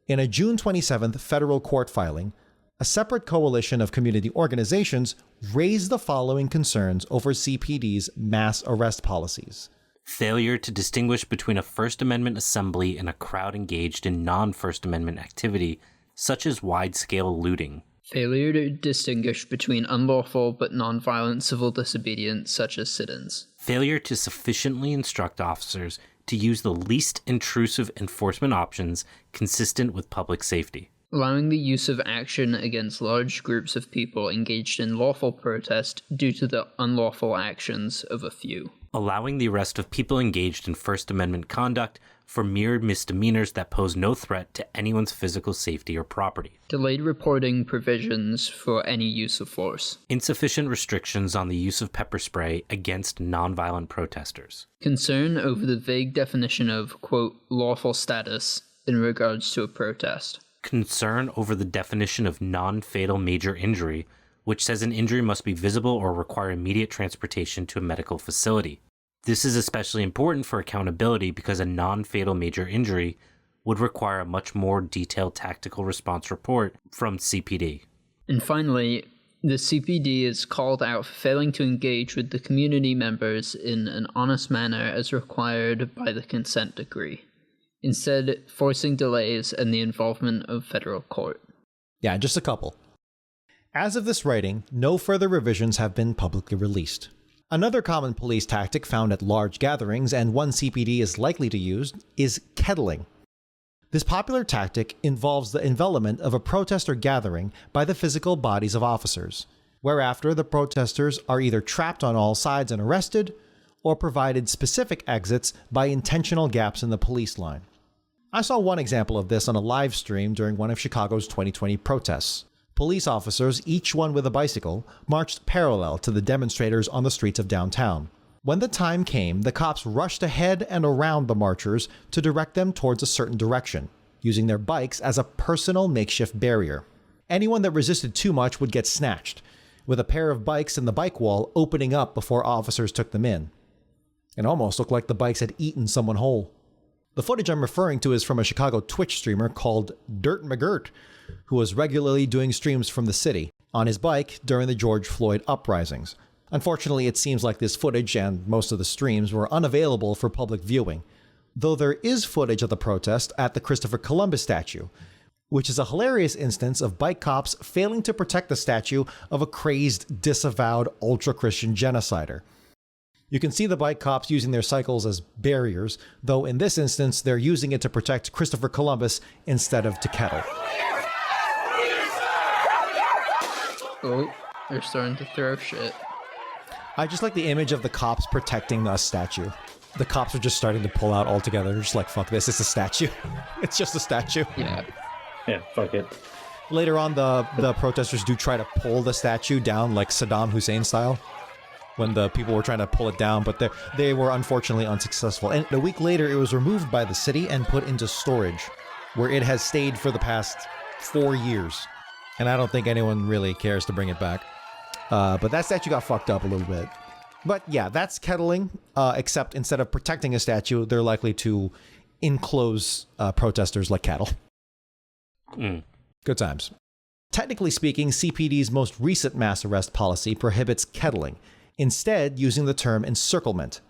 In a June 27th federal court filing, a separate coalition of community organizations raised the following concerns over CPD's mass arrest policies. Failure to distinguish between a First Amendment assembly and a crowd engaged in non-First Amendment activity, such as wide-scale looting. Failure to distinguish between unlawful but nonviolent civil disobedience, such as sit-ins. Failure to sufficiently instruct officers to use the least intrusive enforcement options consistent with public safety. Allowing the use of action against large groups of people engaged in lawful protest due to the unlawful actions of a few. allowing the arrest of people engaged in First Amendment conduct for mere misdemeanors that pose no threat to anyone's physical safety or property. Delayed reporting provisions for any use of force. Insufficient restrictions on the use of pepper spray against nonviolent protesters. Concern over the vague definition of, quote, lawful status in regards to a protest. Concern over the definition of non-fatal major injury, which says an injury must be visible or require immediate transportation to a medical facility. This is especially important for accountability because a non-fatal major injury would require a much more detailed tactical response report from CPD. And finally, the CPD is called out for failing to engage with the community members in an honest manner as required by the consent decree, instead forcing delays and the involvement of federal court. Yeah, just a couple. As of this writing, no further revisions have been publicly released. Another common police tactic found at large gatherings, and one CPD is likely to use, is kettling. This popular tactic involves the envelopment of a protester gathering by the physical bodies of officers, whereafter the protesters are either trapped on all sides and arrested, or provided specific exits by intentional gaps in the police line. I saw one example of this on a live stream during one of Chicago's 2020 protests. Police officers, each one with a bicycle, marched parallel to the demonstrators on the streets of downtown. When the time came, the cops rushed ahead and around the marchers to direct them towards a certain direction, using their bikes as a personal makeshift barrier. Anyone that resisted too much would get snatched, with a pair of bikes in the bike wall opening up before officers took them in. It almost looked like the bikes had eaten someone whole. The footage I'm referring to is from a Chicago Twitch streamer called Dirt McGirt, who was regularly doing streams from the city on his bike during the George Floyd uprisings. Unfortunately, it seems like this footage and most of the streams were unavailable for public viewing, though there is footage of the protest at the Christopher Columbus statue, which is a hilarious instance of bike cops failing to protect the statue of a crazed, disavowed, ultra-Christian genocider. You can see the bike cops using their cycles as barriers, though in this instance they're using it to protect Christopher Columbus instead of to kettle. Oh, they're starting to throw shit. I just like the image of the cops protecting the statue. The cops are just starting to pull out altogether. They're just like, fuck this, it's a statue. It's just a statue. Yeah. Yeah, fuck it. Later on, the protesters do try to pull the statue down like Saddam Hussein style, when the people were trying to pull it down, but they were unfortunately unsuccessful. And a week later, it was removed by the city and put into storage, where it has stayed for the past 4 years. And I don't think anyone really cares to bring it back. But that statue got fucked up a little bit. But yeah, that's kettling, except instead of protecting a statue, they're likely to enclose protesters like cattle. Good times. Technically speaking, CPD's most recent mass arrest policy prohibits kettling, instead using the term encirclement.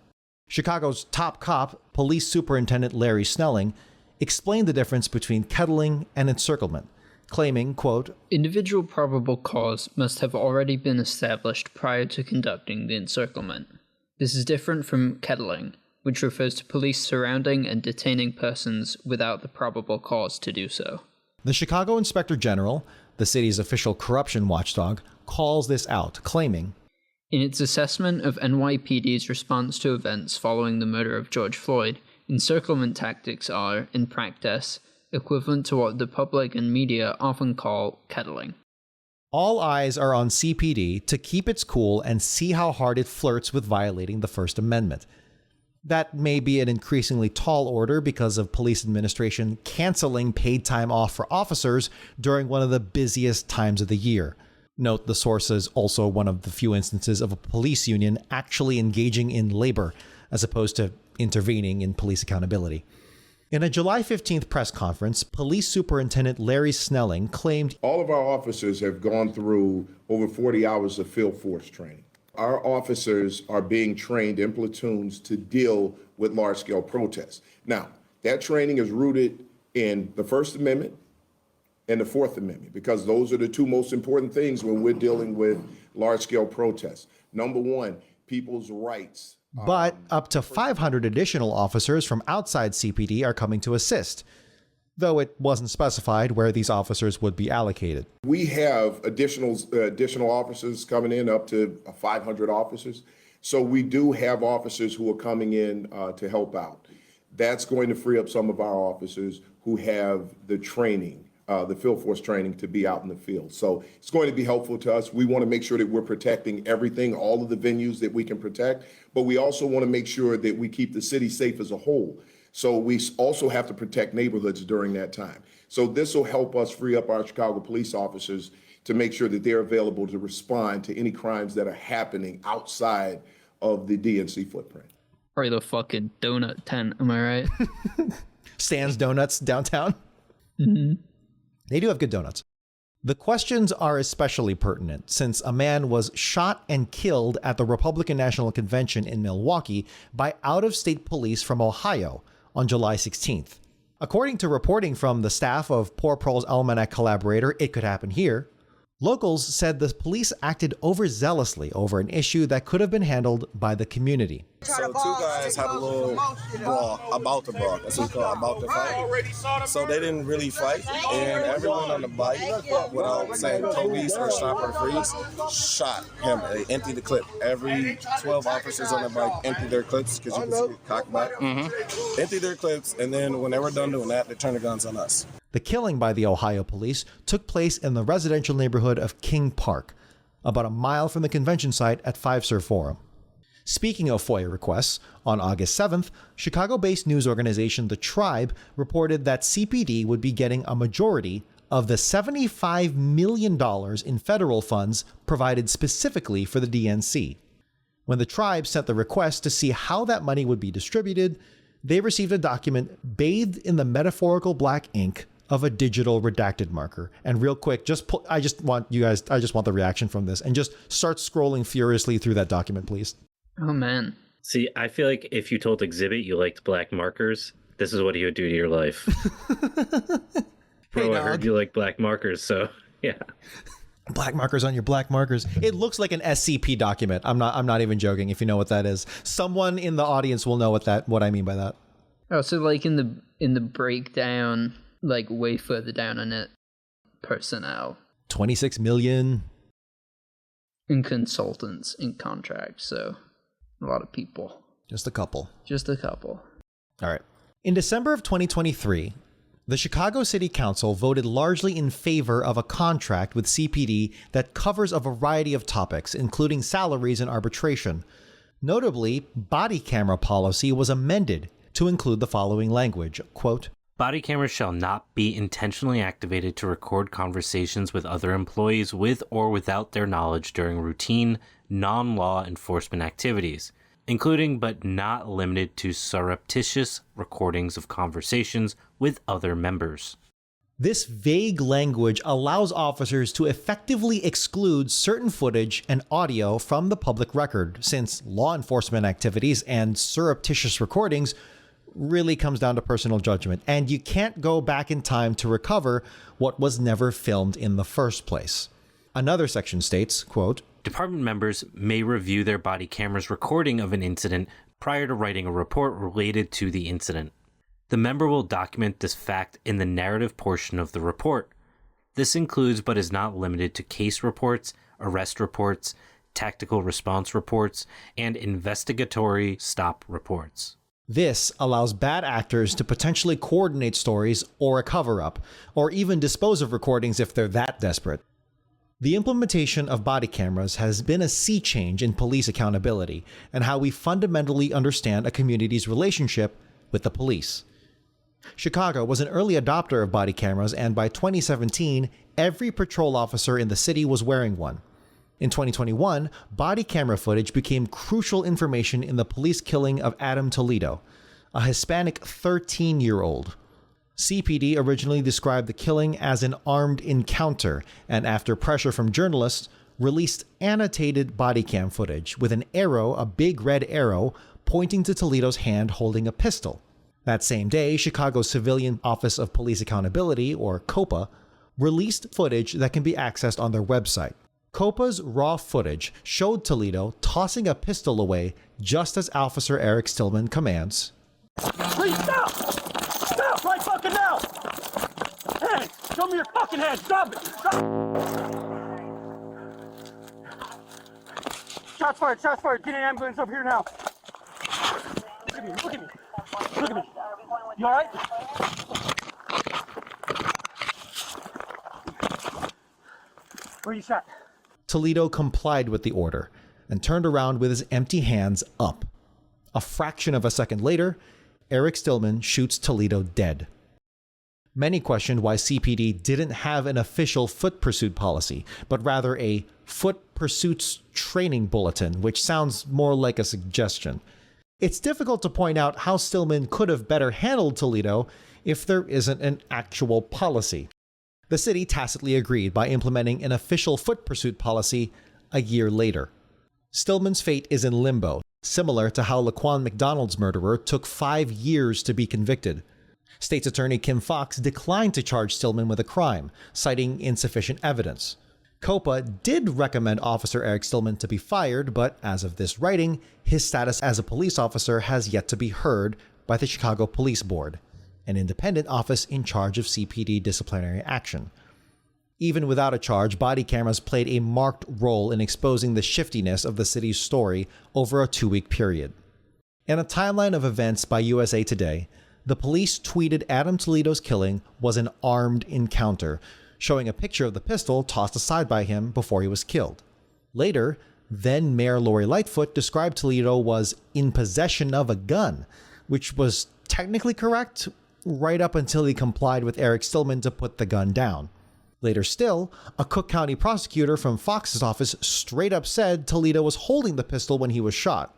Chicago's top cop, Police Superintendent Larry Snelling, explained the difference between kettling and encirclement, claiming, quote, individual probable cause must have already been established prior to conducting the encirclement. This is different from kettling, which refers to police surrounding and detaining persons without the probable cause to do so. The Chicago Inspector General, the city's official corruption watchdog, calls this out, claiming, in its assessment of NYPD's response to events following the murder of George Floyd, encirclement tactics are, in practice, equivalent to what the public and media often call kettling. all eyes are on CPD to keep its cool and see how hard it flirts with violating the First Amendment. That may be an increasingly tall order because of police administration canceling paid time off for officers during one of the busiest times of the year. Note the source is also one of the few instances of a police union actually engaging in labor as opposed to intervening in police accountability. In a July 15th press conference, Police Superintendent Larry Snelling claimed all of our officers have gone through over 40 hours of field force training. Our officers are being trained in platoons to deal with large-scale protests. Now, that training is rooted in the First Amendment and the Fourth Amendment, because those are the two most important things when we're dealing with large-scale protests. Number one, people's rights. But up to 500 additional officers from outside CPD are coming to assist, though it wasn't specified where these officers would be allocated. We have additional officers coming in, up to 500 officers. So we do have officers who are coming in to help out. That's going to free up some of our officers who have the training, the field force training, to be out in the field. So it's going to be helpful to us. We want to make sure that we're protecting everything, all of the venues that we can protect, but we also want to make sure that we keep the city safe as a whole. So we also have to protect neighborhoods during that time. So this will help us free up our Chicago police officers to make sure that they're available to respond to any crimes that are happening outside of the DNC footprint. Or the fucking donut tent, am I right? Stan's Donuts downtown. Mm-hmm. They do have good donuts. The questions are especially pertinent since a man was shot and killed at the Republican National Convention in Milwaukee by out-of-state police from Ohio on July 16th. According to reporting from the staff of Port Proles Almanac collaborator It Could Happen Here, locals said the police acted overzealously over an issue that could have been handled by the community. So two guys had a little brawl, about to brawl. That's what we call about to fight. So they didn't really fight, and everyone on the bike, without saying police or stop or freeze, shot him. They emptied the clip. Every 12 officers on the bike emptied their clips, because you can see cocked back. Emptied their clips, and then when they were done doing that, they turned the guns on us. The killing by the Ohio police took place in the residential neighborhood of King Park, about a mile from the convention site at Fiserv Forum. Speaking of FOIA requests, on August 7th, Chicago-based news organization The Tribe reported that CPD would be getting a majority of the $75 million in federal funds provided specifically for the DNC. When The Tribe sent the request to see how that money would be distributed, they received a document bathed in the metaphorical black ink of a digital redacted marker. And real quick, I just want the reaction from this, and just start scrolling furiously through that document, please. Oh, man. See, I feel like if you told Exhibit you liked black markers, this is what he would do to your life. Bro, I heard you like black markers, so yeah. Black markers on your black markers. It looks like an SCP document. I'm not even joking, if you know what that is. Someone in the audience will know what I mean by that. Oh, so like in the breakdown, like way further down on it, personnel. 26 million. In consultants, in contracts, so a lot of people. Just a couple. All right. In December of 2023, the Chicago City Council voted largely in favor of a contract with CPD that covers a variety of topics, including salaries and arbitration. Notably, body camera policy was amended to include the following language, quote, "Body cameras shall not be intentionally activated to record conversations with other employees with or without their knowledge during routine, non-law enforcement activities, including but not limited to surreptitious recordings of conversations with other members." This vague language allows officers to effectively exclude certain footage and audio from the public record, since law enforcement activities and surreptitious recordings really comes down to personal judgment, and you can't go back in time to recover what was never filmed in the first place. Another section states, quote, "Department members may review their body camera's recording of an incident prior to writing a report related to the incident. The member will document this fact in the narrative portion of the report. This includes but is not limited to case reports, arrest reports, tactical response reports, and investigatory stop reports." This allows bad actors to potentially coordinate stories or a cover-up, or even dispose of recordings if they're that desperate. The implementation of body cameras has been a sea change in police accountability and how we fundamentally understand a community's relationship with the police. Chicago was an early adopter of body cameras, and by 2017, every patrol officer in the city was wearing one. In 2021, body camera footage became crucial information in the police killing of Adam Toledo, a Hispanic 13-year-old. CPD originally described the killing as an armed encounter, and after pressure from journalists, released annotated body cam footage with an arrow, a big red arrow, pointing to Toledo's hand holding a pistol. That same day, Chicago's Civilian Office of Police Accountability, or COPA, released footage that can be accessed on their website. COPA's raw footage showed Toledo tossing a pistol away just as Officer Eric Stillman commands. Please stop! Stop right fucking now! Hey, show me your fucking hand! Stop it! Stop! Shots fired, shots fired. Get an ambulance up here now. Look at me, look at me. Look at me. You all right? Where you shot? Toledo complied with the order and turned around with his empty hands up. A fraction of a second later, Eric Stillman shoots Toledo dead. Many questioned why CPD didn't have an official foot pursuit policy, but rather a foot pursuits training bulletin, which sounds more like a suggestion. It's difficult to point out how Stillman could have better handled Toledo if there isn't an actual policy. The city tacitly agreed by implementing an official foot pursuit policy a year later. Stillman's fate is in limbo, similar to how Laquan McDonald's murderer took 5 years to be convicted. State's Attorney Kim Foxx declined to charge Stillman with a crime, citing insufficient evidence. COPA did recommend Officer Eric Stillman to be fired, but as of this writing, his status as a police officer has yet to be heard by the Chicago Police Board, an independent office in charge of CPD disciplinary action. Even without a charge, body cameras played a marked role in exposing the shiftiness of the city's story over a 2-week period. In a timeline of events by USA Today, the police tweeted Adam Toledo's killing was an armed encounter, showing a picture of the pistol tossed aside by him before he was killed. Later, then Mayor Lori Lightfoot described Toledo was in possession of a gun, which was technically correct right up until he complied with Eric Stillman to put the gun down. Later still, a Cook County prosecutor from Fox's office straight up said Toledo was holding the pistol when he was shot.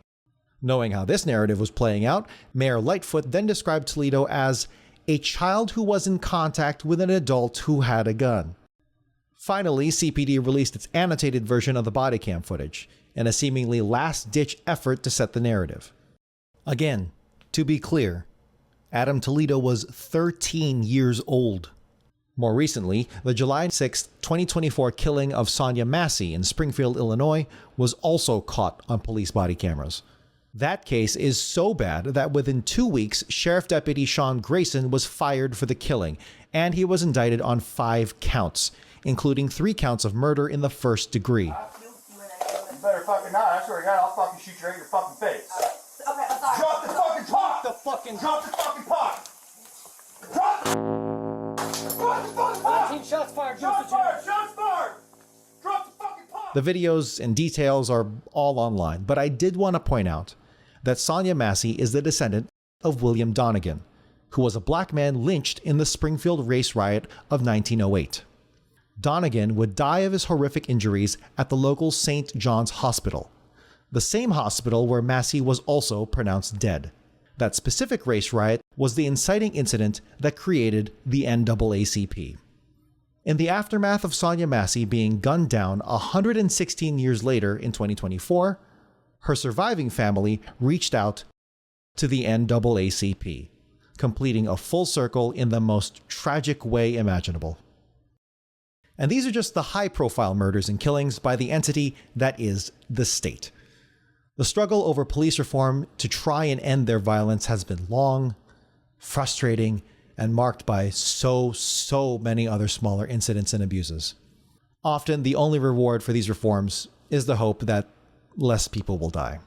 Knowing how this narrative was playing out, Mayor Lightfoot then described Toledo as a child who was in contact with an adult who had a gun. Finally, CPD released its annotated version of the body cam footage, in a seemingly last-ditch effort to set the narrative. Again, to be clear, Adam Toledo was 13 years old. More recently, the July 6, 2024 killing of Sonia Massey in Springfield, Illinois was also caught on police body cameras. That case is so bad that within 2 weeks, Sheriff Deputy Sean Grayson was fired for the killing, and he was indicted on 5 counts, including 3 counts of murder in the first degree. You better fucking not. I swear to God, I'll fucking shoot you right in your fucking face. Okay, I'm sorry. Drop the fucking pot! Drop the fucking pot! Drop the fucking pot! 19 shots fired. Shots fired! Shots fired! Drop the fucking pot! The videos and details are all online, but I did want to point out that Sonia Massey is the descendant of William Donegan, who was a black man lynched in the Springfield race riot of 1908. Donegan would die of his horrific injuries at the local St. John's Hospital, the same hospital where Massey was also pronounced dead. That specific race riot was the inciting incident that created the NAACP. In the aftermath of Sonia Massey being gunned down 116 years later in 2024, her surviving family reached out to the NAACP, completing a full circle in the most tragic way imaginable. And these are just the high-profile murders and killings by the entity that is the state. The struggle over police reform to try and end their violence has been long, frustrating, and marked by so many other smaller incidents and abuses. Often, the only reward for these reforms is the hope that less people will die.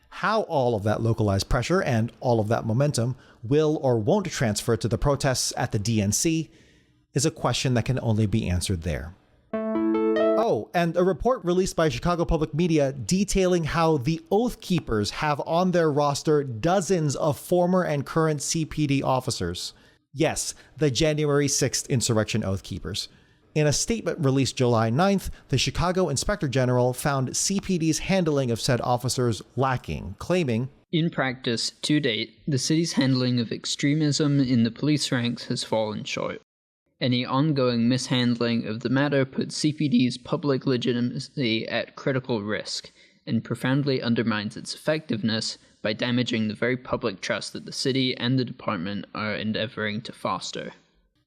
How all of that localized pressure and all of that momentum will or won't transfer to the protests at the DNC is a question that can only be answered there. Oh, and a report released by Chicago Public Media detailing how the Oath Keepers have on their roster dozens of former and current CPD officers. Yes, the January 6th insurrection Oath Keepers. In a statement released July 9th, the Chicago Inspector General found CPD's handling of said officers lacking, claiming, "In practice, to date, the city's handling of extremism in the police ranks has fallen short. Any ongoing mishandling of the matter puts CPD's public legitimacy at critical risk and profoundly undermines its effectiveness by damaging the very public trust that the city and the department are endeavoring to foster."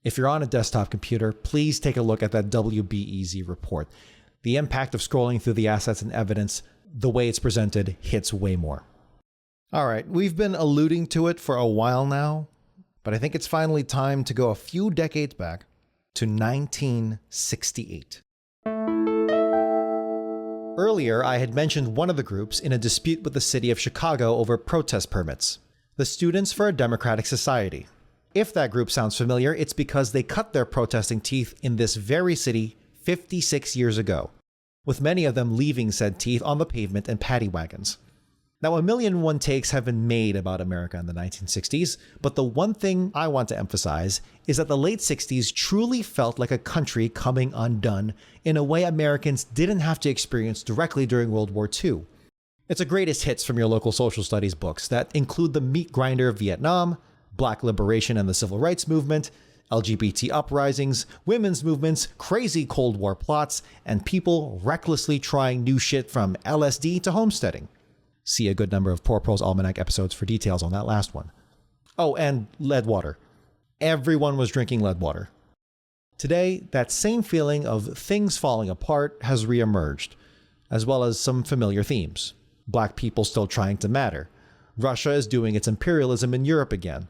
If you're on a desktop computer, please take a look at that WBEZ report. The impact of scrolling through the assets and evidence, the way it's presented, hits way more. All right, we've been alluding to it for a while now, but I think it's finally time to go a few decades back to 1968. Earlier, I had mentioned one of the groups in a dispute with the city of Chicago over protest permits, the Students for a Democratic Society. If that group sounds familiar, it's because they cut their protesting teeth in this very city 56 years ago, with many of them leaving said teeth on the pavement and paddy wagons. Now, 1,000,001 takes have been made about America in the 1960s, but the one thing I want to emphasize is that the late 60s truly felt like a country coming undone in a way Americans didn't have to experience directly during World War II. It's a greatest hits from your local social studies books that include the meat grinder of Vietnam, Black liberation and the Civil Rights Movement, LGBT uprisings, women's movements, crazy Cold War plots, and people recklessly trying new shit from LSD to homesteading. See a good number of Port Proles Almanac episodes for details on that last one. Oh, and lead water. Everyone was drinking lead water. Today, that same feeling of things falling apart has reemerged, as well as some familiar themes. Black people still trying to matter. Russia is doing its imperialism in Europe again.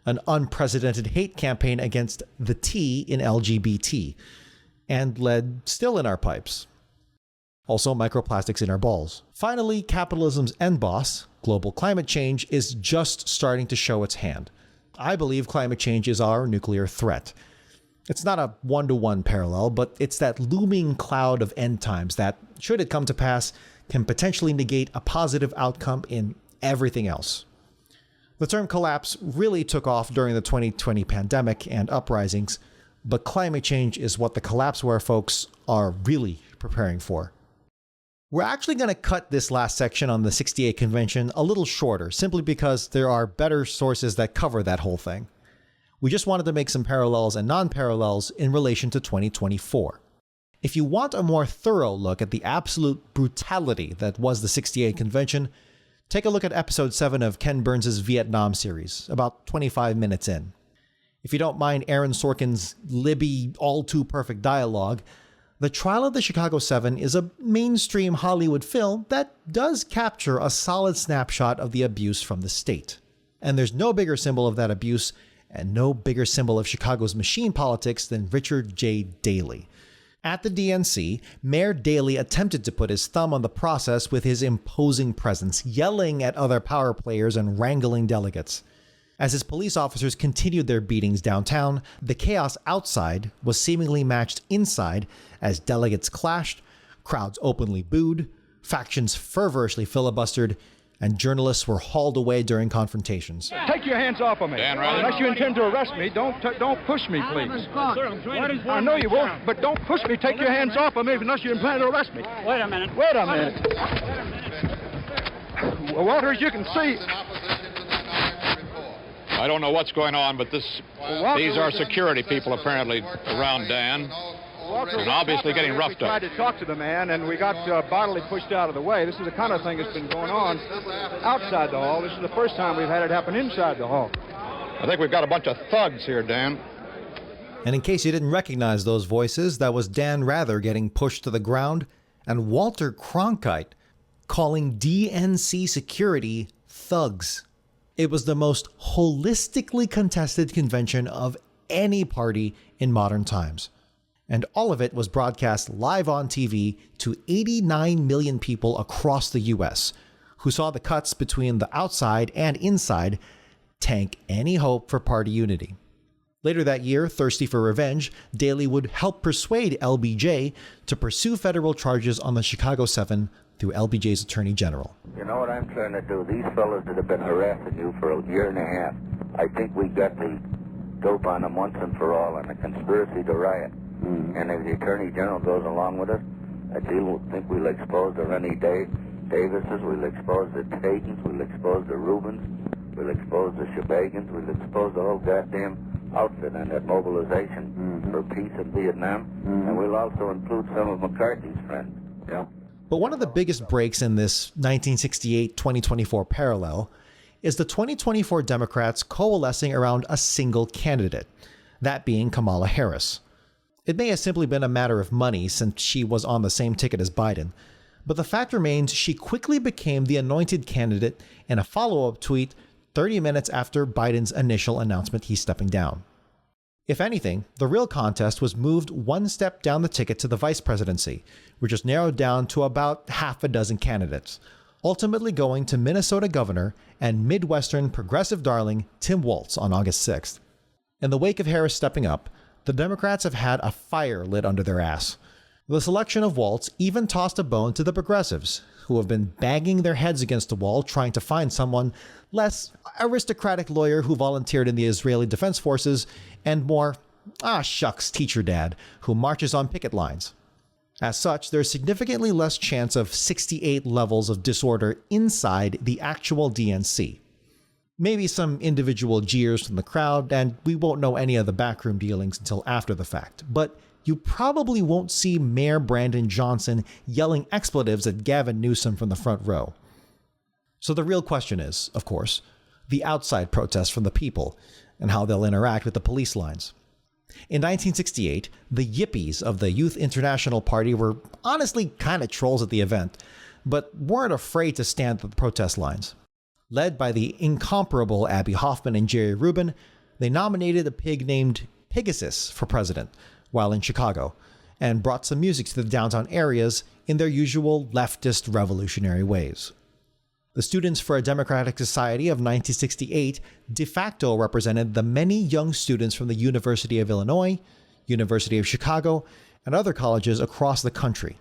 An unprecedented hate campaign against the T in LGBT. And lead still in our pipes. Also, microplastics in our balls. Finally, capitalism's end boss, global climate change, is just starting to show its hand. I believe climate change is our nuclear threat. It's not a one-to-one parallel, but it's that looming cloud of end times that, should it come to pass, can potentially negate a positive outcome in everything else. The term collapse really took off during the 2020 pandemic and uprisings, but climate change is what the collapseware folks are really preparing for. We're actually going to cut this last section on the 68 convention a little shorter, simply because there are better sources that cover that whole thing. We just wanted to make some parallels and non-parallels in relation to 2024. If you want a more thorough look at the absolute brutality that was the 68 convention, take a look at episode 7 of Ken Burns' Vietnam series, about 25 minutes in. If you don't mind Aaron Sorkin's Libby all-too-perfect dialogue, The Trial of the Chicago 7 is a mainstream Hollywood film that does capture a solid snapshot of the abuse from the state. And there's no bigger symbol of that abuse and no bigger symbol of Chicago's machine politics than Richard J. Daley. At the DNC, Mayor Daley attempted to put his thumb on the process with his imposing presence, yelling at other power players and wrangling delegates. As his police officers continued their beatings downtown, the chaos outside was seemingly matched inside as delegates clashed, crowds openly booed, factions fervorously filibustered, and journalists were hauled away during confrontations. Take your hands off of me. Unless you intend to arrest me, don't push me, please. I know you will, but don't push me. Take your hands off of me unless you intend to arrest me. Wait a minute. Wait a minute. Well, Walter, as you can see... I don't know what's going on, but these are security people apparently around Dan. And obviously getting roughed up. We tried to talk to the man, and we got bodily pushed out of the way. This is the kind of thing that's been going on outside the hall. This is the first time we've had it happen inside the hall. I think we've got a bunch of thugs here, Dan. And in case you didn't recognize those voices, that was Dan Rather getting pushed to the ground, and Walter Cronkite calling DNC security thugs. It was the most holistically contested convention of any party in modern times. And all of it was broadcast live on TV to 89 million people across the US, who saw the cuts between the outside and inside tank any hope for party unity. Later that year, thirsty for revenge, Daley would help persuade LBJ to pursue federal charges on the Chicago 7 through LBJ's Attorney General. You know what I'm trying to do? These fellas that have been harassing you for a year and a half, I think we got the dope on them once and for all on a conspiracy to riot. And if the Attorney General goes along with us, I think we'll expose the Rennie Davises, we'll expose the Tatons, we'll expose the Rubens, we'll expose the Shebagans, we'll expose the whole goddamn outfit and that mobilization for peace in Vietnam, and we'll also include some of McCarthy's friends. Yeah. But one of the biggest breaks in this 1968-2024 parallel is the 2024 Democrats coalescing around a single candidate, that being Kamala Harris. It may have simply been a matter of money since she was on the same ticket as Biden, but the fact remains she quickly became the anointed candidate in a follow-up tweet 30 minutes after Biden's initial announcement he's stepping down. If anything, the real contest was moved one step down the ticket to the vice presidency, which was narrowed down to about half a dozen candidates, ultimately going to Minnesota governor and Midwestern progressive darling Tim Walz on August 6th. In the wake of Harris stepping up, the Democrats have had a fire lit under their ass. The selection of Walz even tossed a bone to the progressives, who have been banging their heads against the wall trying to find someone less aristocratic lawyer who volunteered in the Israeli Defense Forces and more, shucks, teacher dad who marches on picket lines. As such, there's significantly less chance of 68 levels of disorder inside the actual DNC. Maybe some individual jeers from the crowd, and we won't know any of the backroom dealings until after the fact, but you probably won't see Mayor Brandon Johnson yelling expletives at Gavin Newsom from the front row. So the real question is, of course, the outside protests from the people and how they'll interact with the police lines. In 1968, the yippies of the Youth International Party were honestly kind of trolls at the event, but weren't afraid to stand at the protest lines. Led by the incomparable Abby Hoffman and Jerry Rubin, they nominated a pig named Pegasus for president while in Chicago, and brought some music to the downtown areas in their usual leftist revolutionary ways. The Students for a Democratic Society of 1968 de facto represented the many young students from the University of Illinois, University of Chicago, and other colleges across the country.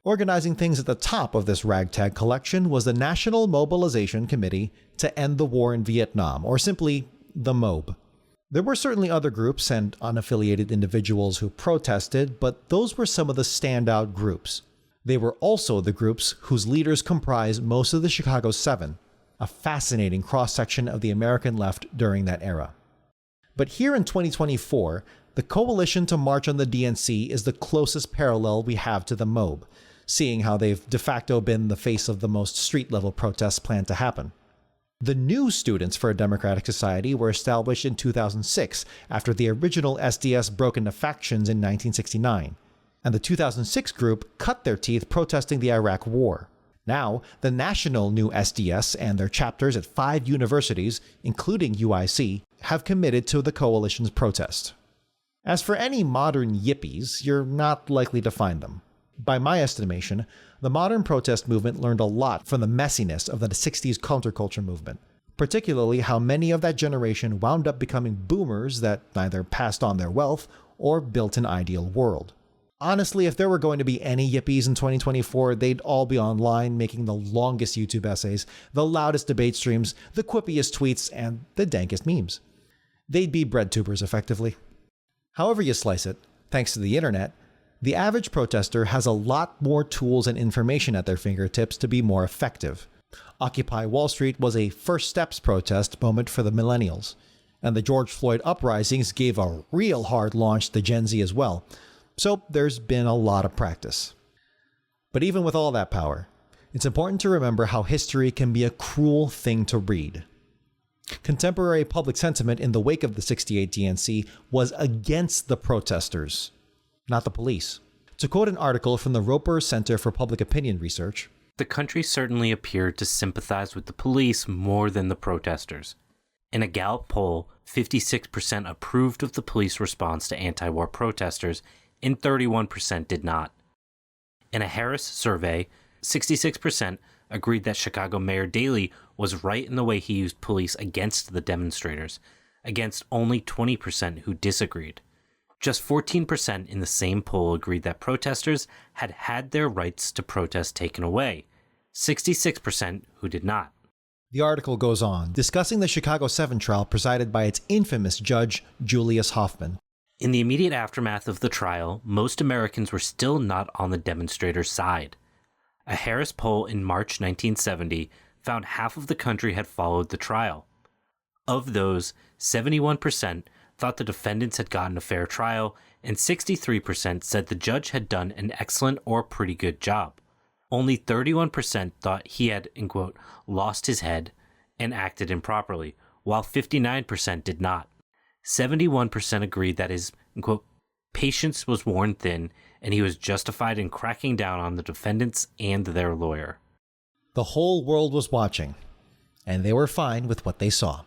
Organizing things at the top of this ragtag collection was the National Mobilization Committee to End the War in Vietnam, or simply the MOB. There were certainly other groups and unaffiliated individuals who protested, but those were some of the standout groups. They were also the groups whose leaders comprised most of the Chicago Seven, a fascinating cross-section of the American left during that era. But here in 2024, the coalition to march on the DNC is the closest parallel we have to the MOB, seeing how they've de facto been the face of the most street-level protests planned to happen. The new Students for a Democratic Society were established in 2006 after the original SDS broke into factions in 1969, and the 2006 group cut their teeth protesting the Iraq War. Now, the national new SDS and their chapters at 5 universities, including UIC, have committed to the coalition's protest. As for any modern yippies, you're not likely to find them. By my estimation, the modern protest movement learned a lot from the messiness of the 60s counterculture movement, particularly how many of that generation wound up becoming boomers that neither passed on their wealth or built an ideal world. Honestly, if there were going to be any yippies in 2024, they'd all be online making the longest YouTube essays, the loudest debate streams, the quippiest tweets, and the dankest memes. They'd be breadtubers, effectively. However you slice it, thanks to the internet, the average protester has a lot more tools and information at their fingertips to be more effective. Occupy Wall Street was a first steps protest moment for the millennials, and the George Floyd uprisings gave a real hard launch to Gen Z as well, so there's been a lot of practice. But even with all that power, it's important to remember how history can be a cruel thing to read. Contemporary public sentiment in the wake of the '68 DNC was against the protesters, not the police. To quote an article from the Roper Center for Public Opinion Research, the country certainly appeared to sympathize with the police more than the protesters. In a Gallup poll, 56% approved of the police response to anti-war protesters, and 31% did not. In a Harris survey, 66% agreed that Chicago Mayor Daley was right in the way he used police against the demonstrators, against only 20% who disagreed. Just 14% in the same poll agreed that protesters had had their rights to protest taken away, 66% who did not. The article goes on, discussing the Chicago 7 trial presided by its infamous judge, Julius Hoffman. In the immediate aftermath of the trial, most Americans were still not on the demonstrators' side. A Harris poll in March 1970 found half of the country had followed the trial. Of those, 71% thought the defendants had gotten a fair trial, and 63% said the judge had done an excellent or pretty good job. Only 31% thought he had, in quote, lost his head and acted improperly, while 59% did not. 71% agreed that his, in quote, patience was worn thin and he was justified in cracking down on the defendants and their lawyer. The whole world was watching, and they were fine with what they saw.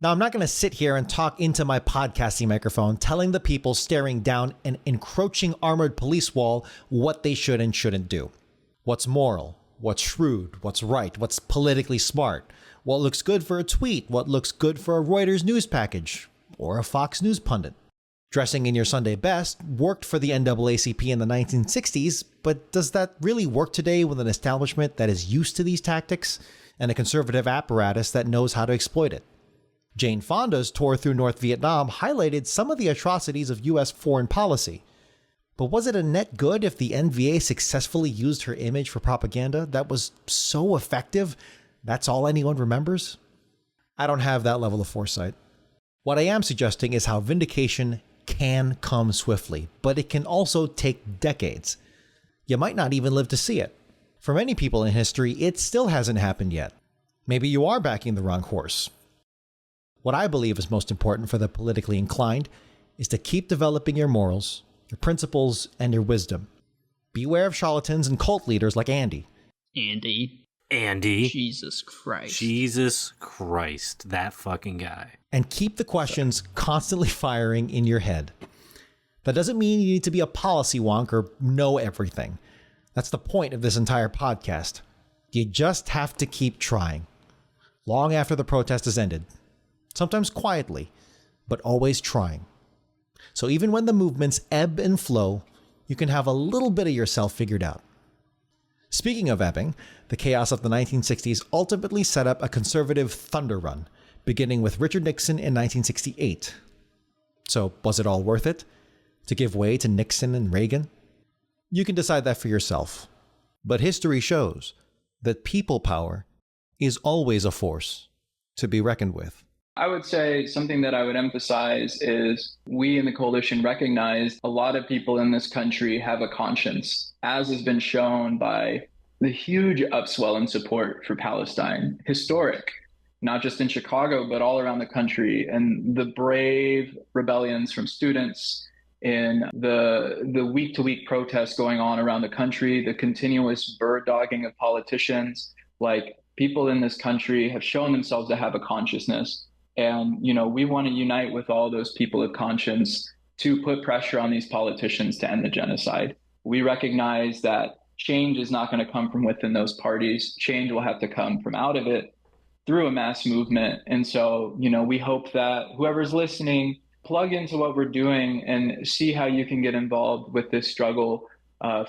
Now, I'm not going to sit here and talk into my podcasting microphone telling the people staring down an encroaching armored police wall what they should and shouldn't do. What's moral? What's shrewd? What's right? What's politically smart? What looks good for a tweet? What looks good for a Reuters news package? Or a Fox News pundit? Dressing in your Sunday best worked for the NAACP in the 1960s, but does that really work today with an establishment that is used to these tactics and a conservative apparatus that knows how to exploit it? Jane Fonda's tour through North Vietnam highlighted some of the atrocities of U.S. foreign policy. But was it a net good if the NVA successfully used her image for propaganda that was so effective that's all anyone remembers? I don't have that level of foresight. What I am suggesting is how vindication can come swiftly, but it can also take decades. You might not even live to see it. For many people in history, it still hasn't happened yet. Maybe you are backing the wrong horse. What I believe is most important for the politically inclined is to keep developing your morals, your principles, and your wisdom. Beware of charlatans and cult leaders like Andy. Andy. Jesus Christ. Jesus Christ. That fucking guy. And keep the questions constantly firing in your head. That doesn't mean you need to be a policy wonk or know everything. That's the point of this entire podcast. You just have to keep trying. Long after the protest has ended. Sometimes quietly, but always trying. So even when the movements ebb and flow, you can have a little bit of yourself figured out. Speaking of ebbing, the chaos of the 1960s ultimately set up a conservative thunder run, beginning with Richard Nixon in 1968. So was it all worth it? To give way to Nixon and Reagan? You can decide that for yourself. But history shows that people power is always a force to be reckoned with. I would say something that I would emphasize is we in the coalition recognize a lot of people in this country have a conscience, as has been shown by the huge upswell in support for Palestine, historic, not just in Chicago, but all around the country, and the brave rebellions from students in the week-to-week protests going on around the country, the continuous bird dogging of politicians. Like, people in this country have shown themselves to have a consciousness. And, we want to unite with all those people of conscience to put pressure on these politicians to end the genocide. We recognize that change is not going to come from within those parties. Change will have to come from out of it through a mass movement. And so, we hope that whoever's listening, plug into what we're doing and see how you can get involved with this struggle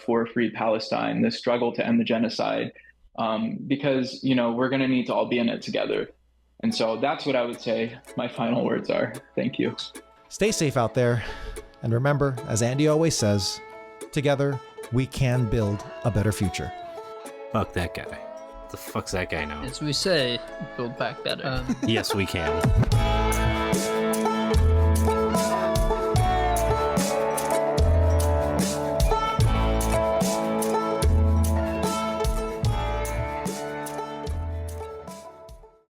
for a free Palestine, this struggle to end the genocide, because, we're going to need to all be in it together. And so that's what I would say my final words are. Thank you. Stay safe out there. And remember, as Andy always says, together we can build a better future. Fuck that guy. What the fuck's that guy know? As we say, build back better. Yes, we can.